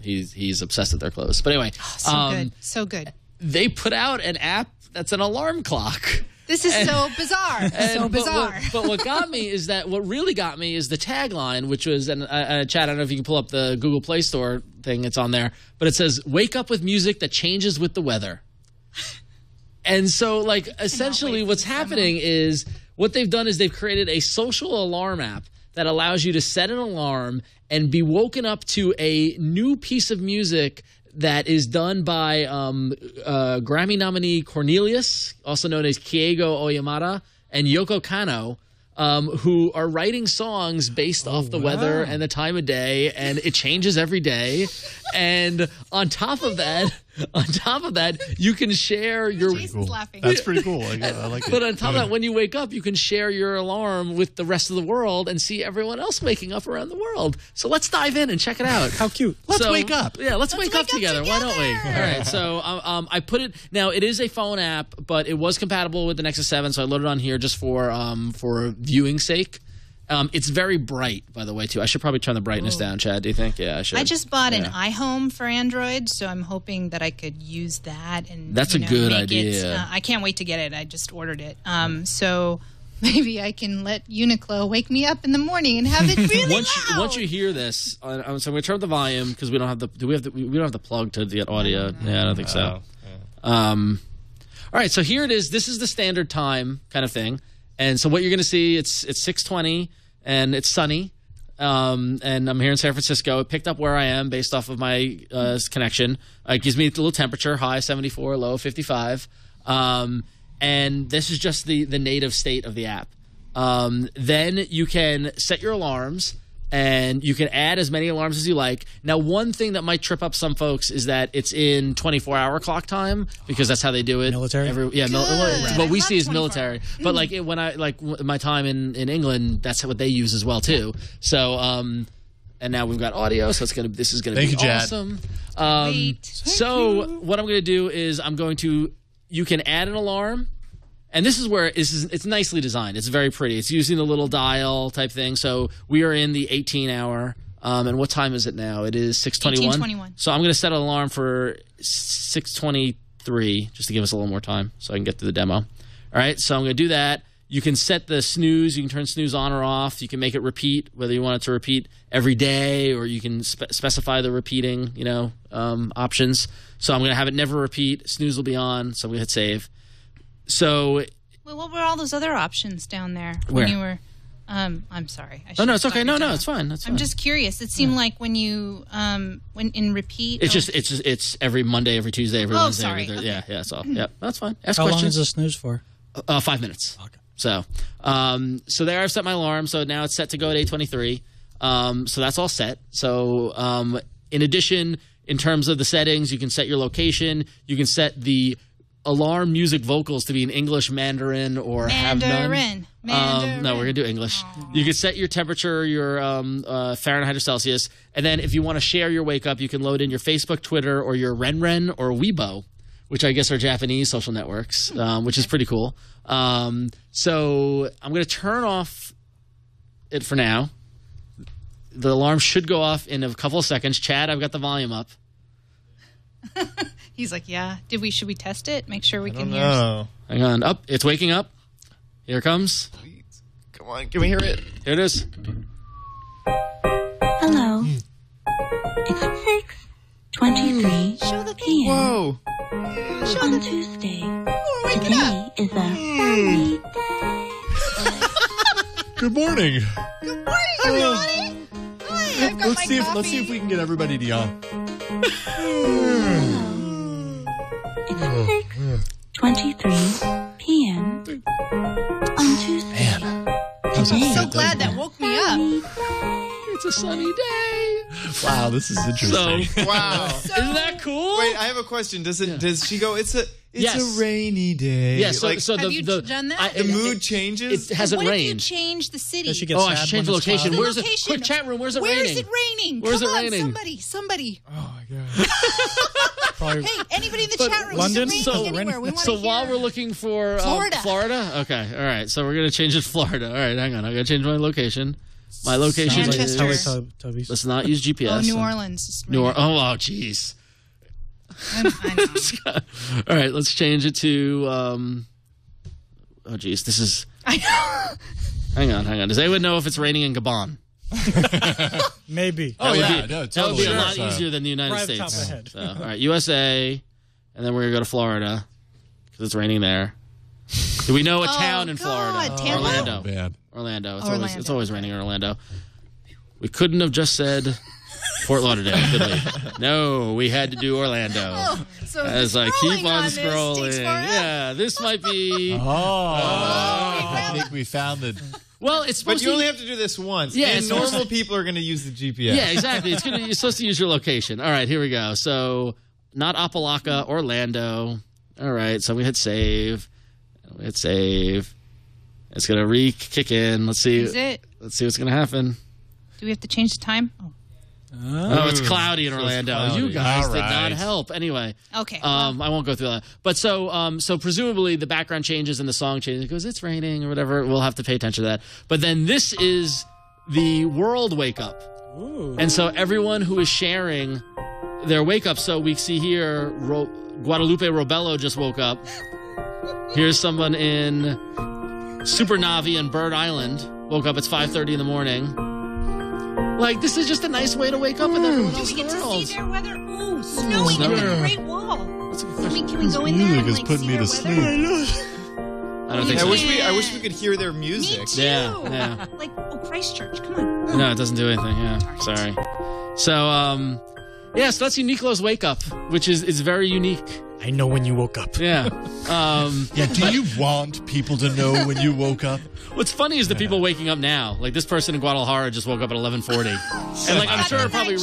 he's obsessed with their clothes. But anyway, good, so good. They put out an app that's an alarm clock. This is so bizarre. So bizarre. But what really got me is the tagline, which was, and Chad, I don't know if you can pull up the Google Play Store thing, it's on there, but it says, wake up with music that changes with the weather. And so, essentially what's happening is, what they've done is they've created a social alarm app that allows you to set an alarm and be woken up to a new piece of music that is done by Grammy nominee Cornelius, also known as Kiego Oyamada, and Yoko Kanno, who are writing songs based off the weather and the time of day, and it changes every day. And on top of that, you can share your. Jason's laughing. That's pretty cool. I like it. But on top of that, when you wake up, you can share your alarm with the rest of the world and see everyone else waking up around the world. So let's dive in and check it out. How cute! Let's wake up. Yeah, let's wake up together. Why don't we? All right. So I put it. Now it is a phone app, but it was compatible with the Nexus 7, so I loaded it on here just for viewing sake. It's very bright, by the way, too. I should probably turn the brightness down, Chad. Do you think? Yeah, I should. I just bought an iHome for Android, so I'm hoping that I could use that. And that's a good idea. I can't wait to get it. I just ordered it. So maybe I can let Uniqlo wake me up in the morning and have it really loud. Once you hear this, so I'm going to turn up the volume because we don't have the. We don't have the plug to get audio. Yeah, I don't think so. All right, so here it is. This is the standard time kind of thing. And so what you're going to see, it's 6:20 and it's sunny, and I'm here in San Francisco. It picked up where I am based off of my connection. It gives me a little temperature, high 74, low 55, and this is just the native state of the app. Then you can set your alarms, and you can add as many alarms as you like. Now, one thing that might trip up some folks is that it's in 24-hour clock time because that's how they do it. Military? What we see is military. But when I my time in England, that's what they use as well too. So and now we've got audio, so this is gonna be awesome. So what I'm gonna do is you can add an alarm. And this is where it's nicely designed. It's very pretty. It's using the little dial type thing. So we are in the 18-hour. And what time is it now? It is 6:21. 18:21. So I'm going to set an alarm for 6:23 just to give us a little more time so I can get to the demo. All right, so I'm going to do that. You can set the snooze. You can turn snooze on or off. You can make it repeat, whether you want it to repeat every day, or you can specify the repeating, options. So I'm going to have it never repeat. Snooze will be on, so I'm going to hit save. So, well, what were all those other options down there when you were? I'm sorry. No, it's okay. No, it's fine. That's fine. I'm just curious. It seemed like when you when in repeat. It's every Monday, every Tuesday, every Wednesday. Sorry. Okay. Yeah, that's all. Yeah, that's fine. Ask How questions. long is the snooze for? 5 minutes. Okay. So there I've set my alarm. So now it's set to go at 8:23. So that's all set. So in addition, in terms of the settings, you can set your location. You can set the alarm music vocals to be in English, Mandarin, or have none. Mandarin. No, we're going to do English. Aww. You can set your temperature, your Fahrenheit or Celsius, and then if you want to share your wake up, you can load in your Facebook, Twitter, or your Renren or Weibo, which I guess are Japanese social networks, which is pretty cool. So I'm going to turn off it for now. The alarm should go off in a couple of seconds. Chad, I've got the volume up. He's like, yeah. Should we test it? Make sure we can hear. Hang on. Up. It's waking up. Here it comes. Please. Come on. Can we hear it? Here it is. Hello. It's 6:23 p.m. Whoa. On Tuesday. Today is a sunny day. Good morning. Good morning, everybody. Hi, I've got Let's see if we can get everybody to yawn. It's 6:23 p.m. on Tuesday. Man, I'm so glad that woke me up. It's a sunny day. Wow, this is interesting. Wow. Isn't that cool? Wait, I have a question. Does she go, it's a Yes. rainy day? Yes. Like, So have you done that? the mood changes? It hasn't what rained. if you change the city? Does she get I sad should change the when it's location. cloudy? Where's it? Quick chat room. Where's it Where raining? is it raining? Where's Come it on, raining? somebody. Oh, my God. Probably, Hey, anybody in the But chat room? London? Is it So- raining anywhere? We want to So hear. while we're looking for Florida. Okay, all right. So we're gonna change it to Florida. All right, hang on. I gotta change my location. My location is. Manchester. Let's not use GPS. Oh, New Orleans. It's New raining. Oh, jeez. I know. All right, let's change it to. Oh, geez, this is. I know. Hang on. Does anyone know if it's raining in Gabon? Maybe. Oh, yeah. That No, would totally. be a lot Sure. easier than the United Right off the States. top of my head. So, all right, USA, and then we're gonna go to Florida because it's raining there. Do we know a town in Florida? God, Tampa? Orlando. Bad. Orlando. Orlando. It's always raining in Orlando. We couldn't have just said Fort Lauderdale. Good lead. No, we had to do Orlando. So I was like, keep on scrolling. Yeah, this might be. I think we found it. Well, it's supposed But you only have to do this once. Yeah, and normal people are going to use the GPS. Yeah, exactly. You're supposed to use your location. All right, here we go. So, not Apalaka, Orlando. All right, so we hit save. It's going to kick in. Let's see. Is it? Let's see what's going to happen. Do we have to change the time? Oh, it's cloudy in Orlando. Cloudy. You guys All did right. not help. Anyway. Okay. I won't go through that. But so presumably the background changes and the song changes. It goes, it's raining or whatever. We'll have to pay attention to that. But then this is the world wake up. Ooh. And so everyone who is sharing their wake up. So we see here Guadalupe Robello just woke up. Here's someone in Super Navi and Bird Island. Woke up. It's 5:30 in the morning. Like, this is just a nice way to wake up with everyone else Do we in the get to world. see their weather? Ooh, snowing in the Great Wall. Can we go in there Music and is like, putting see me their to weather? sleep. I don't think so. I wish we could hear their music. Me too. Yeah. Like, Christchurch. Come on. No, it doesn't do anything. Yeah, sorry. So, so that's Uniqlo's wake up, which is very unique. I know when you woke up. Yeah. Yeah, do you want people to know when you woke up? What's funny is the people waking up now. Like this person in Guadalajara just woke up at 11:40, and like I'm sure probably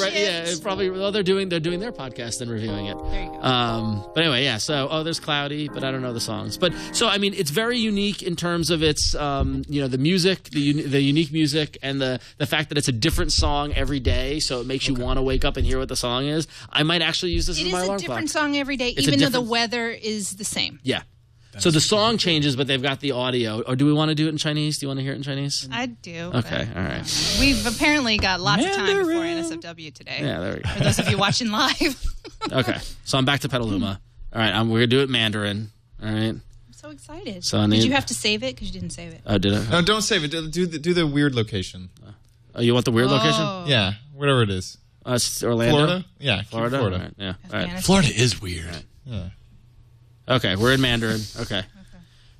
they're doing their podcast and reviewing it. There you go. But anyway, yeah. So there's cloudy, but I don't know the songs. But so I mean, it's very unique in terms of its the music, the unique music, and the fact that it's a different song every day. So it makes you want to wake up and hear what the song is. I might actually use this as my alarm clock. It is a different song every day, even though the weather is the same. Yeah. So the song changes, but they've got the audio. Or do we want to do it in Chinese? Do you want to hear it in Chinese? I do. Okay, all right. We've apparently got lots of time before NSFW today. Yeah, there we go. For those of you watching live. Okay, so I'm back to Petaluma. All right, we're going to do it Mandarin. All right. I'm so excited. So did you have to save it? Because you didn't save it. Oh, did I? No, don't save it. Do the weird location. Oh, you want the weird location? Yeah, whatever it is. It's Orlando? Florida? Yeah, Florida? Florida. All right, yeah. All right. Florida is weird. Right. Yeah. Okay, we're in Mandarin. Okay.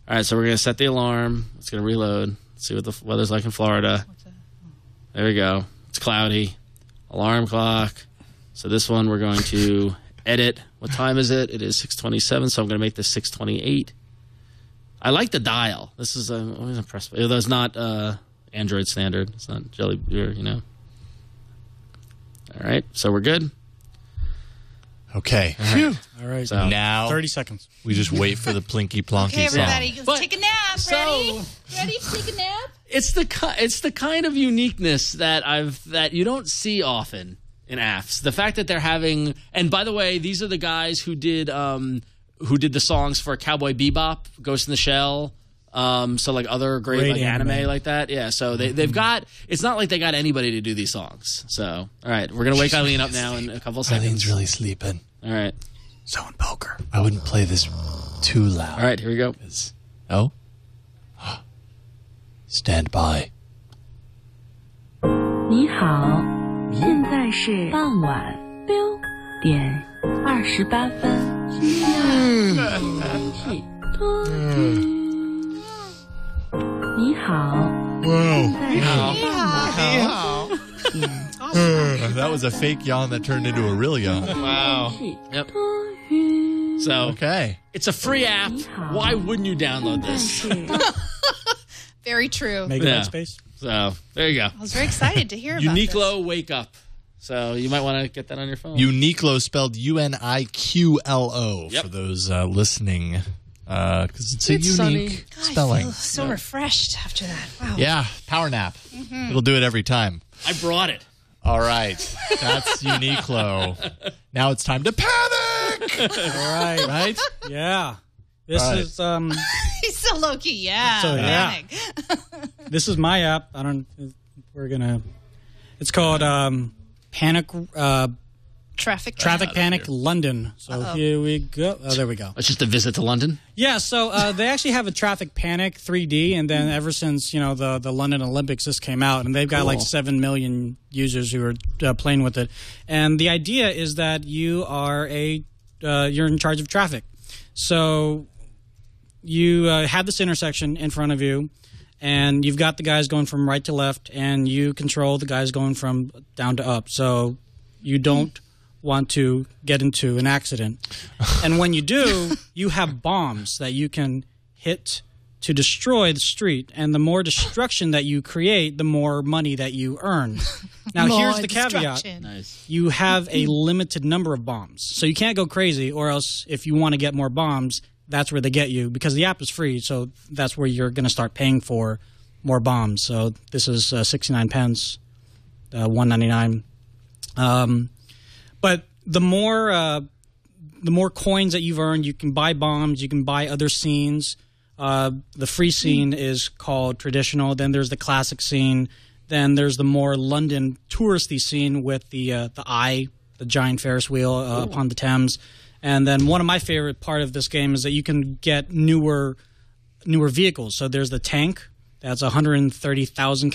All right, so we're going to set the alarm. It's going to reload. Let's see what the weather's like in Florida. There we go. It's cloudy. Alarm clock. So this one we're going to edit. What time is it? It is 6:27, so I'm going to make this 6:28. I like the dial. This is always impressed. That's not Android standard. It's not Jelly Beer, All right, so we're good. Okay. All right. So now 30 seconds. we just wait for the Plinky Plonky Okay, everybody, song. let's take a nap. Ready to take a nap? It's the kind of uniqueness that you don't see often in apps. The fact that they're having, and by the way, these are the guys who did the songs for Cowboy Bebop, Ghost in the Shell. So like other great like anime like that. Yeah. So they've got, it's not like they got anybody to do these songs. So, all right, we're going to wake Eileen up now in a couple seconds. Eileen's really sleeping. All right. So in poker. I wouldn't play this too loud. All right, here we go. Oh? Stand by. 你好，现在是傍晚6点28分。天气多云。你好，现在是傍晚That was a fake yawn that turned into a real yawn. Wow. Yep. So Okay. it's a free app. Why wouldn't you download this? Very true. Make that space. So there you go. I was very excited to hear about Uniqlo Wake Up. So you might want to get that on your phone. Uniqlo spelled Uniqlo Yep. for those listening. Because it's a It's unique this. spelling. I feel so refreshed after that. Wow. Yeah, power nap. It'll do it every time. I brought it. All right. That's Uniqlo. Now it's time to panic. All right. Right? Yeah. This All right. is He's so low key. Yeah. So, yeah. Panic. this is my app. It's called Panic Traffic Panic London. So here we go. Oh, there we go. It's just a visit to London. Yeah, so they actually have a Traffic Panic 3D, and then ever since the London Olympics, this came out, and they've got like 7 million users who are playing with it. And the idea is that you are you're in charge of traffic. So you have this intersection in front of you, and you've got the guys going from right to left, and you control the guys going from down to up. So You don't want to get into an accident. And when you do, you have bombs that you can hit to destroy the street. And the more destruction that you create, the more money that you earn. Now, here's the caveat. Nice. You have a limited number of bombs. So you can't go crazy, or else if you want to get more bombs, that's where they get you, because the app is free. So that's where you're going to start paying for more bombs. So this is 69 pence, $1.99. But the more coins that you've earned, you can buy bombs, you can buy other scenes. The free scene is called traditional. Then there's the classic scene. Then there's the more London touristy scene with the giant Ferris wheel upon the Thames. And then one of my favorite part of this game is that you can get newer vehicles. So there's the tank. That's 130,000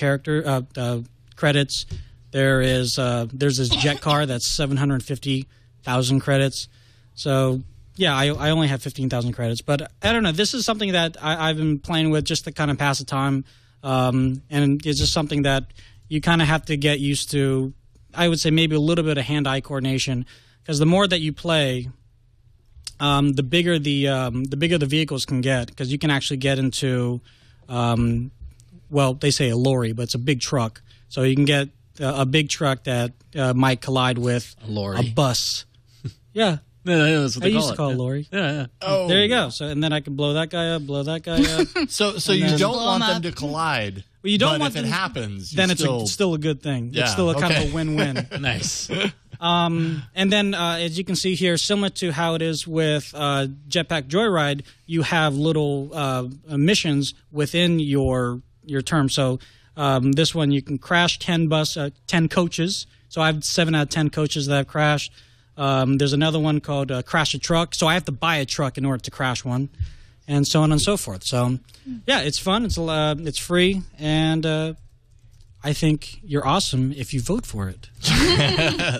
credits. There's this jet car that's 750,000 credits. So yeah, I only have 15,000 credits, but I don't know. This is something that I've been playing with just to kind of pass the time, and it's just something that you kind of have to get used to. I would say maybe a little bit of hand-eye coordination, because the more that you play, the bigger the vehicles can get, because you can actually get into, well, they say a lorry, but it's a big truck. So you can get a big truck that might collide with a bus. Yeah. Yeah, that's what they used to call it lorry. Yeah. Oh, there you go. So, and then I can blow that guy up, blow that guy up. So you don't want them to collide. Well, you don't but want if it happens, then it's still a good thing. Yeah, it's still kind of a win-win. Nice. And then, as you can see here, similar to how it is with Jetpack Joyride, you have little missions within your term. So this one, you can crash 10 coaches. So I have 7 out of 10 coaches that I've crashed. There's another one called Crash a Truck. So I have to buy a truck in order to crash one, and so on and so forth. So, yeah, it's fun. It's free, and I think you're awesome if you vote for it.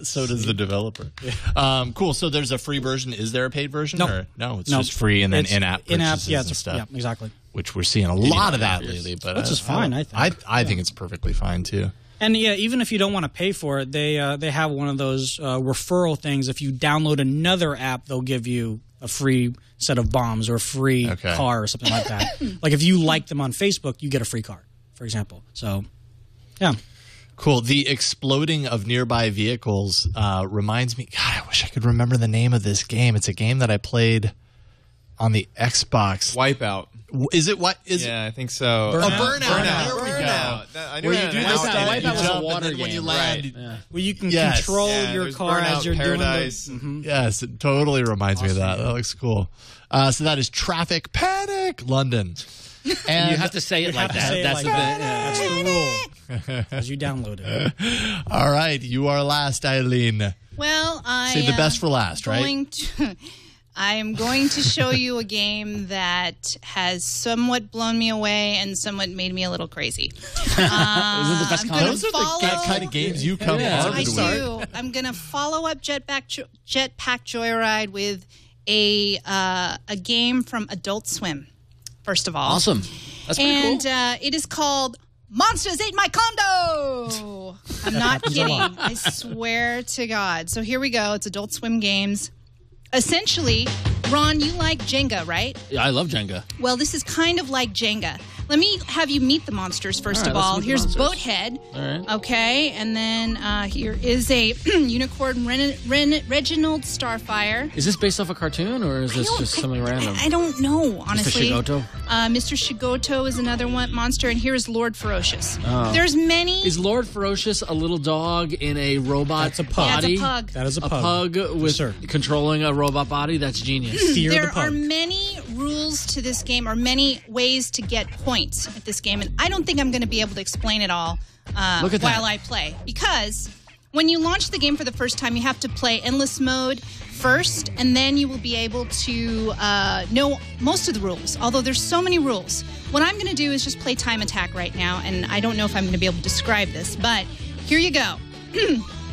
So does the developer. Cool. So there's a free version. Is there a paid version? No. Or? No, it's just free and then in-app purchases and stuff. Yeah, exactly. Which we're seeing a lot of that lately. But which is fine, I think. I think it's perfectly fine, too. And yeah, even if you don't want to pay for it, they have one of those referral things. If you download another app, they'll give you a free set of bombs or a free car or something like that. Like if you like them on Facebook, you get a free car, for example. So, yeah. Cool. The exploding of nearby vehicles reminds me. God, I wish I could remember the name of this game. It's a game that I played on the Xbox. Wipeout. Is it what? Yeah, I think so. Burnout. There we go. I knew where you do this stuff, Wipeout was a water and then when you game. land, Right. Yeah. Well, you can control your car as you're Paradise. doing the... Yes, it totally reminds me of that. That looks cool. So that is Traffic Panic London. And you have to say it like that. That's the thing. That's the rule. As you download it. All right, you are last, Eileen. Well, Say the best for last, right? I am going to show you a game that has somewhat blown me away and somewhat made me a little crazy. Those are the kind of games you come I do. I'm going to follow up Jetpack Joyride with a game from Adult Swim, first of all. Awesome. That's pretty cool. And it is called Monsters Ate My Condo. I'm not kidding. I swear to God. So here we go. It's Adult Swim games. Essentially, Ron, you like Jenga, right? Yeah, I love Jenga. Well, this is kind of like Jenga. Let me have you meet the monsters first of all. Here's Boathead. All right. Okay, and then here is a unicorn Reginald Starfire. Is this based off a cartoon or is this just something random? I don't know, honestly. Mr. Shigoto? Mr. Shigoto is another one monster, and here is Lord Ferocious. Oh. There's many. Is Lord Ferocious a little dog in a robot body? Yeah, it's a pug. That is a pug. A pug with controlling a robot body? That's genius. There are many rules to this game, or many ways to get points at this game, and I don't think I'm going to be able to explain it all while I play, because when you launch the game for the first time, you have to play endless mode first, and then you will be able to know most of the rules, although there's so many rules. What I'm going to do is just play time attack right now, and I don't know if I'm going to be able to describe this, but here you go.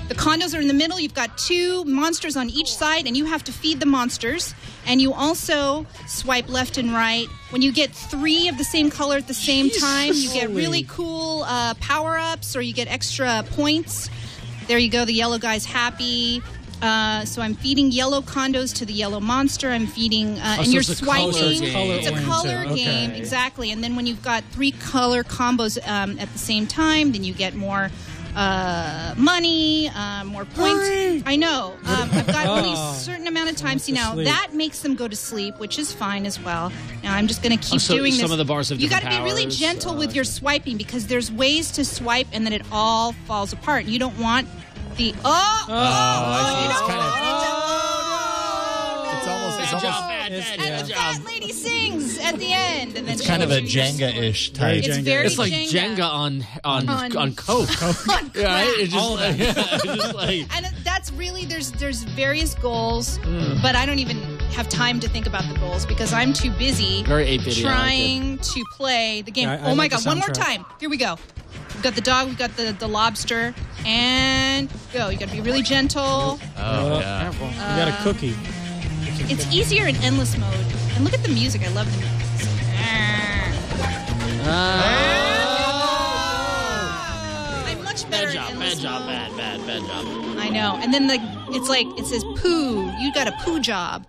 The condos are in the middle. You've got 2 monsters on each side, and you have to feed the monsters. And you also swipe left and right. When you get 3 of the same color at the same time, you get really cool power-ups, or you get extra points. there you go. The yellow guy's happy. So I'm feeding yellow condos to the yellow monster. I'm feeding, and you're swiping. It's a color game, exactly. And then when you've got 3 color combos at the same time, then you get more money, more points. I know. I've got only a certain amount of time. See, now that makes them go to sleep, which is fine as well. Now I'm just going to keep doing this. Some of the bars have different powers. You got to be really gentle with your swiping because there's ways to swipe and then it all falls apart. You don't want the It's kind of and the fat lady sings at the end, and then it's kind of a Jenga-ish type. It's very It's like Jenga on coke. Yeah, it's just like and that's really there's various goals, but I don't even have time to think about the goals because I'm too busy trying to play the game. Oh my God! One more time. Here we go. We've got the dog, we've got the lobster, and go. You got to be really gentle. Oh, yeah. You got a cookie. It's easier in endless mode. And look at the music. I love the music. I'm much better in endless mode. Bad job. I know. And then it's like, it says poo. You got a poo job.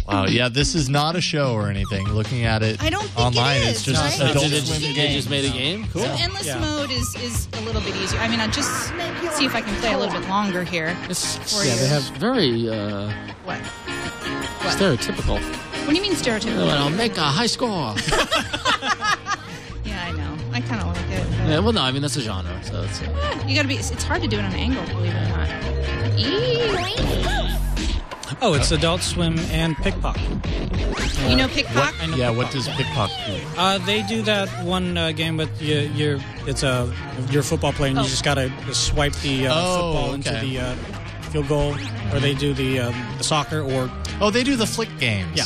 Wow, yeah, this is not a show or anything. Looking at it I don't think online, it is, it's just right? Adult Swim game. They just made a game? Cool. So endless mode is a little bit easier. I mean, I'll just see if I can play a little bit longer here. They have very What? stereotypical. What do you mean stereotypical? I'll make a high score. Yeah, I know. I kind of like it. Yeah, well, no, I mean, that's a genre. So it's, you gotta be. It's hard to do it on an angle, believe it or not. Oh, it's Adult Swim and Pickpock. You know Pickpock? What does Pickpock do? They do that one game, but you're a football player, and you just gotta swipe the football into the field goal, or they do the soccer, or they do the flick games. Yeah.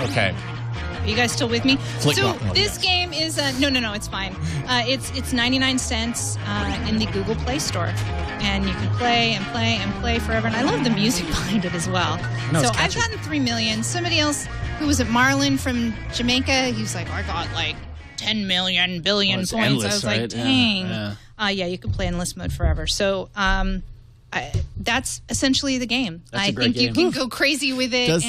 Okay. Are you guys still with me? Flick so block, this game is no, it's fine. It's 99 cents in the Google Play Store, and you can play and play and play forever. And I love the music behind it as well. No, so I've gotten 3 million. Somebody else who was at Marlon from Jamaica, he was like, I got like 10 million billion points. Endless, I was right? like, dang. Yeah. You can play endless mode forever. So that's essentially the game. I think you can go crazy with it.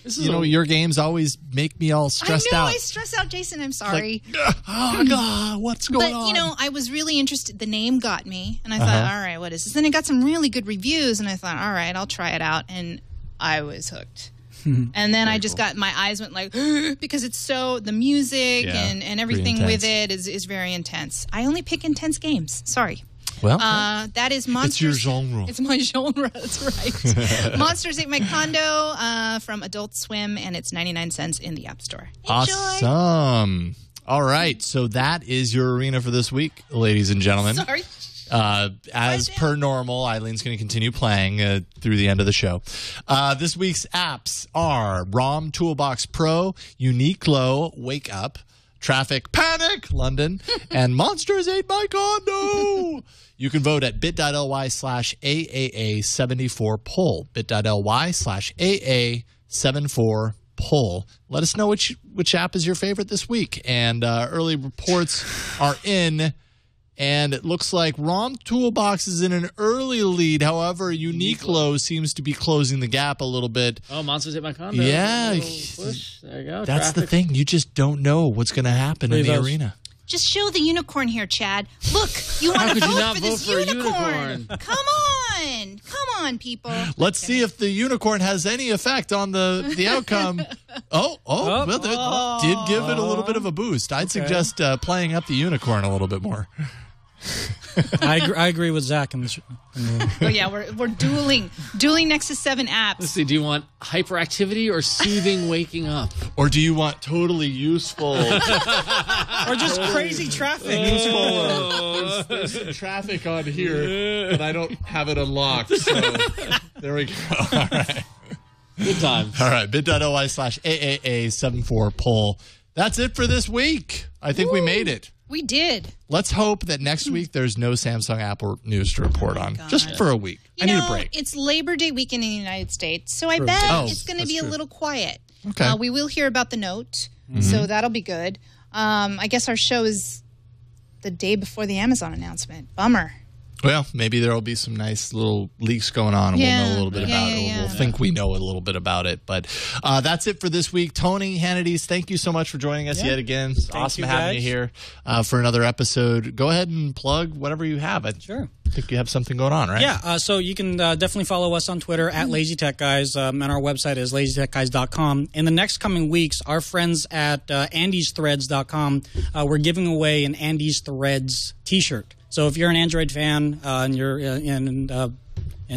Your games always make me all stressed out. I stress out, Jason. I'm sorry. Oh, God, what's going on? But, I was really interested. The name got me. And I thought, all right, what is this? Then it got some really good reviews. And I thought, all right, I'll try it out. And I was hooked. And then I just got, my eyes went like, because it's so, the music and everything with it is very intense. I only pick intense games. Sorry. Well, that is Monsters. It's your genre. It's my genre. That's right. Monsters Ate My Condo from Adult Swim, and it's 99 cents in the App Store. Enjoy. Awesome. All right. So that is your arena for this week, ladies and gentlemen. Sorry. As per normal, Eileen's going to continue playing through the end of the show. This week's apps are ROM Toolbox Pro, Uniqlo Wake Up, Traffic Panic London, and Monsters Ate My Condo. You can vote at bit.ly/AAA74poll. bit.ly/AA74poll. Let us know which app is your favorite this week. And early reports are in. And it looks like ROM Toolbox is in an early lead. However, Uniqlo seems to be closing the gap a little bit. Oh, Monsters Ate My Condo. Yeah. Push. There you go. That's the thing. You just don't know what's going to happen in the arena. Just show the unicorn here, Chad. Look, you want to vote for this unicorn. Come on, people. Let's see if the unicorn has any effect on the outcome. Did give it a little bit of a boost. I'd suggest playing up the unicorn a little bit more. I agree with Zach in this. Oh yeah, we're dueling next to 7 apps. Let's see. Do you want hyperactivity or soothing waking up, or do you want totally useful, or just crazy traffic? There's some traffic on here, but I don't have it unlocked. So there we go. All right, good times. All right, bit.ly/AAA74poll. That's it for this week. I think we made it. We did. Let's hope that next week there's no Samsung Apple news to report on. Just for a week. I need a break. It's Labor Day weekend in the United States, so I bet it's going to be a little quiet. Okay. We will hear about the Note, so that'll be good. I guess our show is the day before the Amazon announcement. Bummer. Well, maybe there will be some nice little leaks going on, and we'll know a little bit about it. Or we'll think we know a little bit about it. But that's it for this week. Tony, Hannides, thank you so much for joining us yet again. It's awesome having you here for another episode. Go ahead and plug whatever you have. Sure. I think you have something going on, right? Yeah, so you can definitely follow us on Twitter at LazyTechGuys, and our website is LazyTechGuys.com. In the next coming weeks, our friends at AndysThreads.com, we're giving away an Andy's Threads t-shirt. So if you're an Android fan and you're in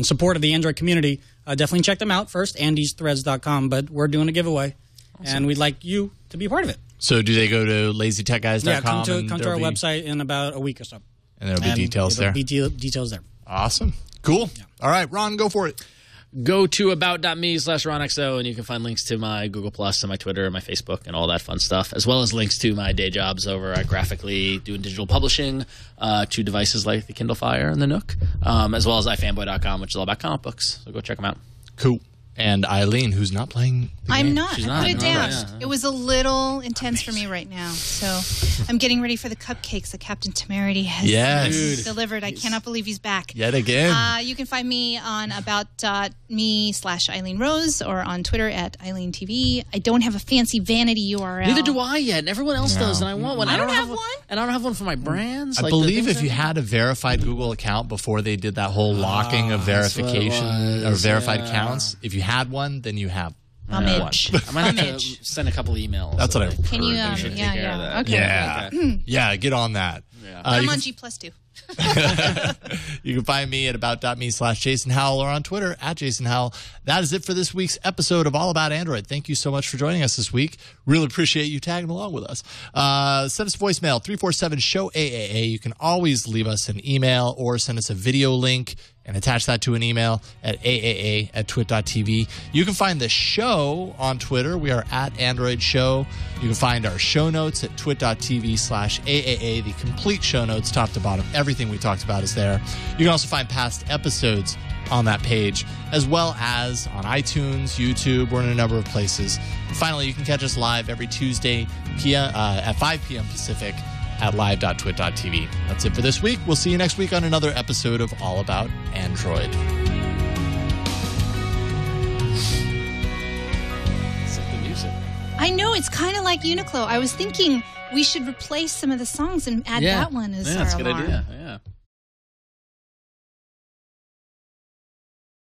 support of the Android community, definitely check them out first, AndysThreads.com. But we're doing a giveaway, and we'd like you to be a part of it. So do they go to LazyTechGuys.com? Yeah, come to our website in about a week or so. And there'll be details there. Details there. Awesome. Cool. Yeah. All right, Ron, go for it. Go to about.me/RonXO, and you can find links to my Google Plus and my Twitter and my Facebook and all that fun stuff, as well as links to my day jobs over at Graphically doing digital publishing to devices like the Kindle Fire and the Nook, as well as ifanboy.com, which is all about comic books. So go check them out. Cool. And Eileen, who's not playing the game. I'm not. Put it down. It was a little intense for me right now. So I'm getting ready for the cupcakes that Captain Temerity has delivered. I cannot believe he's back. Yet again. You can find me on about.me/Eileen Rose or on Twitter at Eileen TV. I don't have a fancy vanity URL. Neither do I yet. And everyone else does, and I want one. I don't have one. And I don't have one for my brands. I believe if you had a verified Google account before they did that whole locking of verification or verified accounts, if you had one, then you have I might have to send a couple emails. That's what I heard. Can you? Yeah, get on that. Yeah. I'm on G+2. You can find me at about.me/Jason Howell or on Twitter at Jason Howell. That is it for this week's episode of All About Android. Thank you so much for joining us this week. Really appreciate you tagging along with us. Send us a voicemail, 347-SHOW-AAA. You can always leave us an email or send us a video link and attach that to an email at aaa@twit.tv. You can find the show on Twitter. We are at Android Show. You can find our show notes at twit.tv/AAA. The complete show notes, top to bottom. Everything we talked about is there. You can also find past episodes on that page, as well as on iTunes, YouTube. We're in a number of places. Finally, you can catch us live every Tuesday at 5 p.m. Pacific at live.twit.tv. That's it for this week. We'll see you next week on another episode of All About Android. It's like the music. I know, it's kind of like Uniqlo. I was thinking we should replace some of the songs and add that one as our alarm. That's a good idea. Yeah.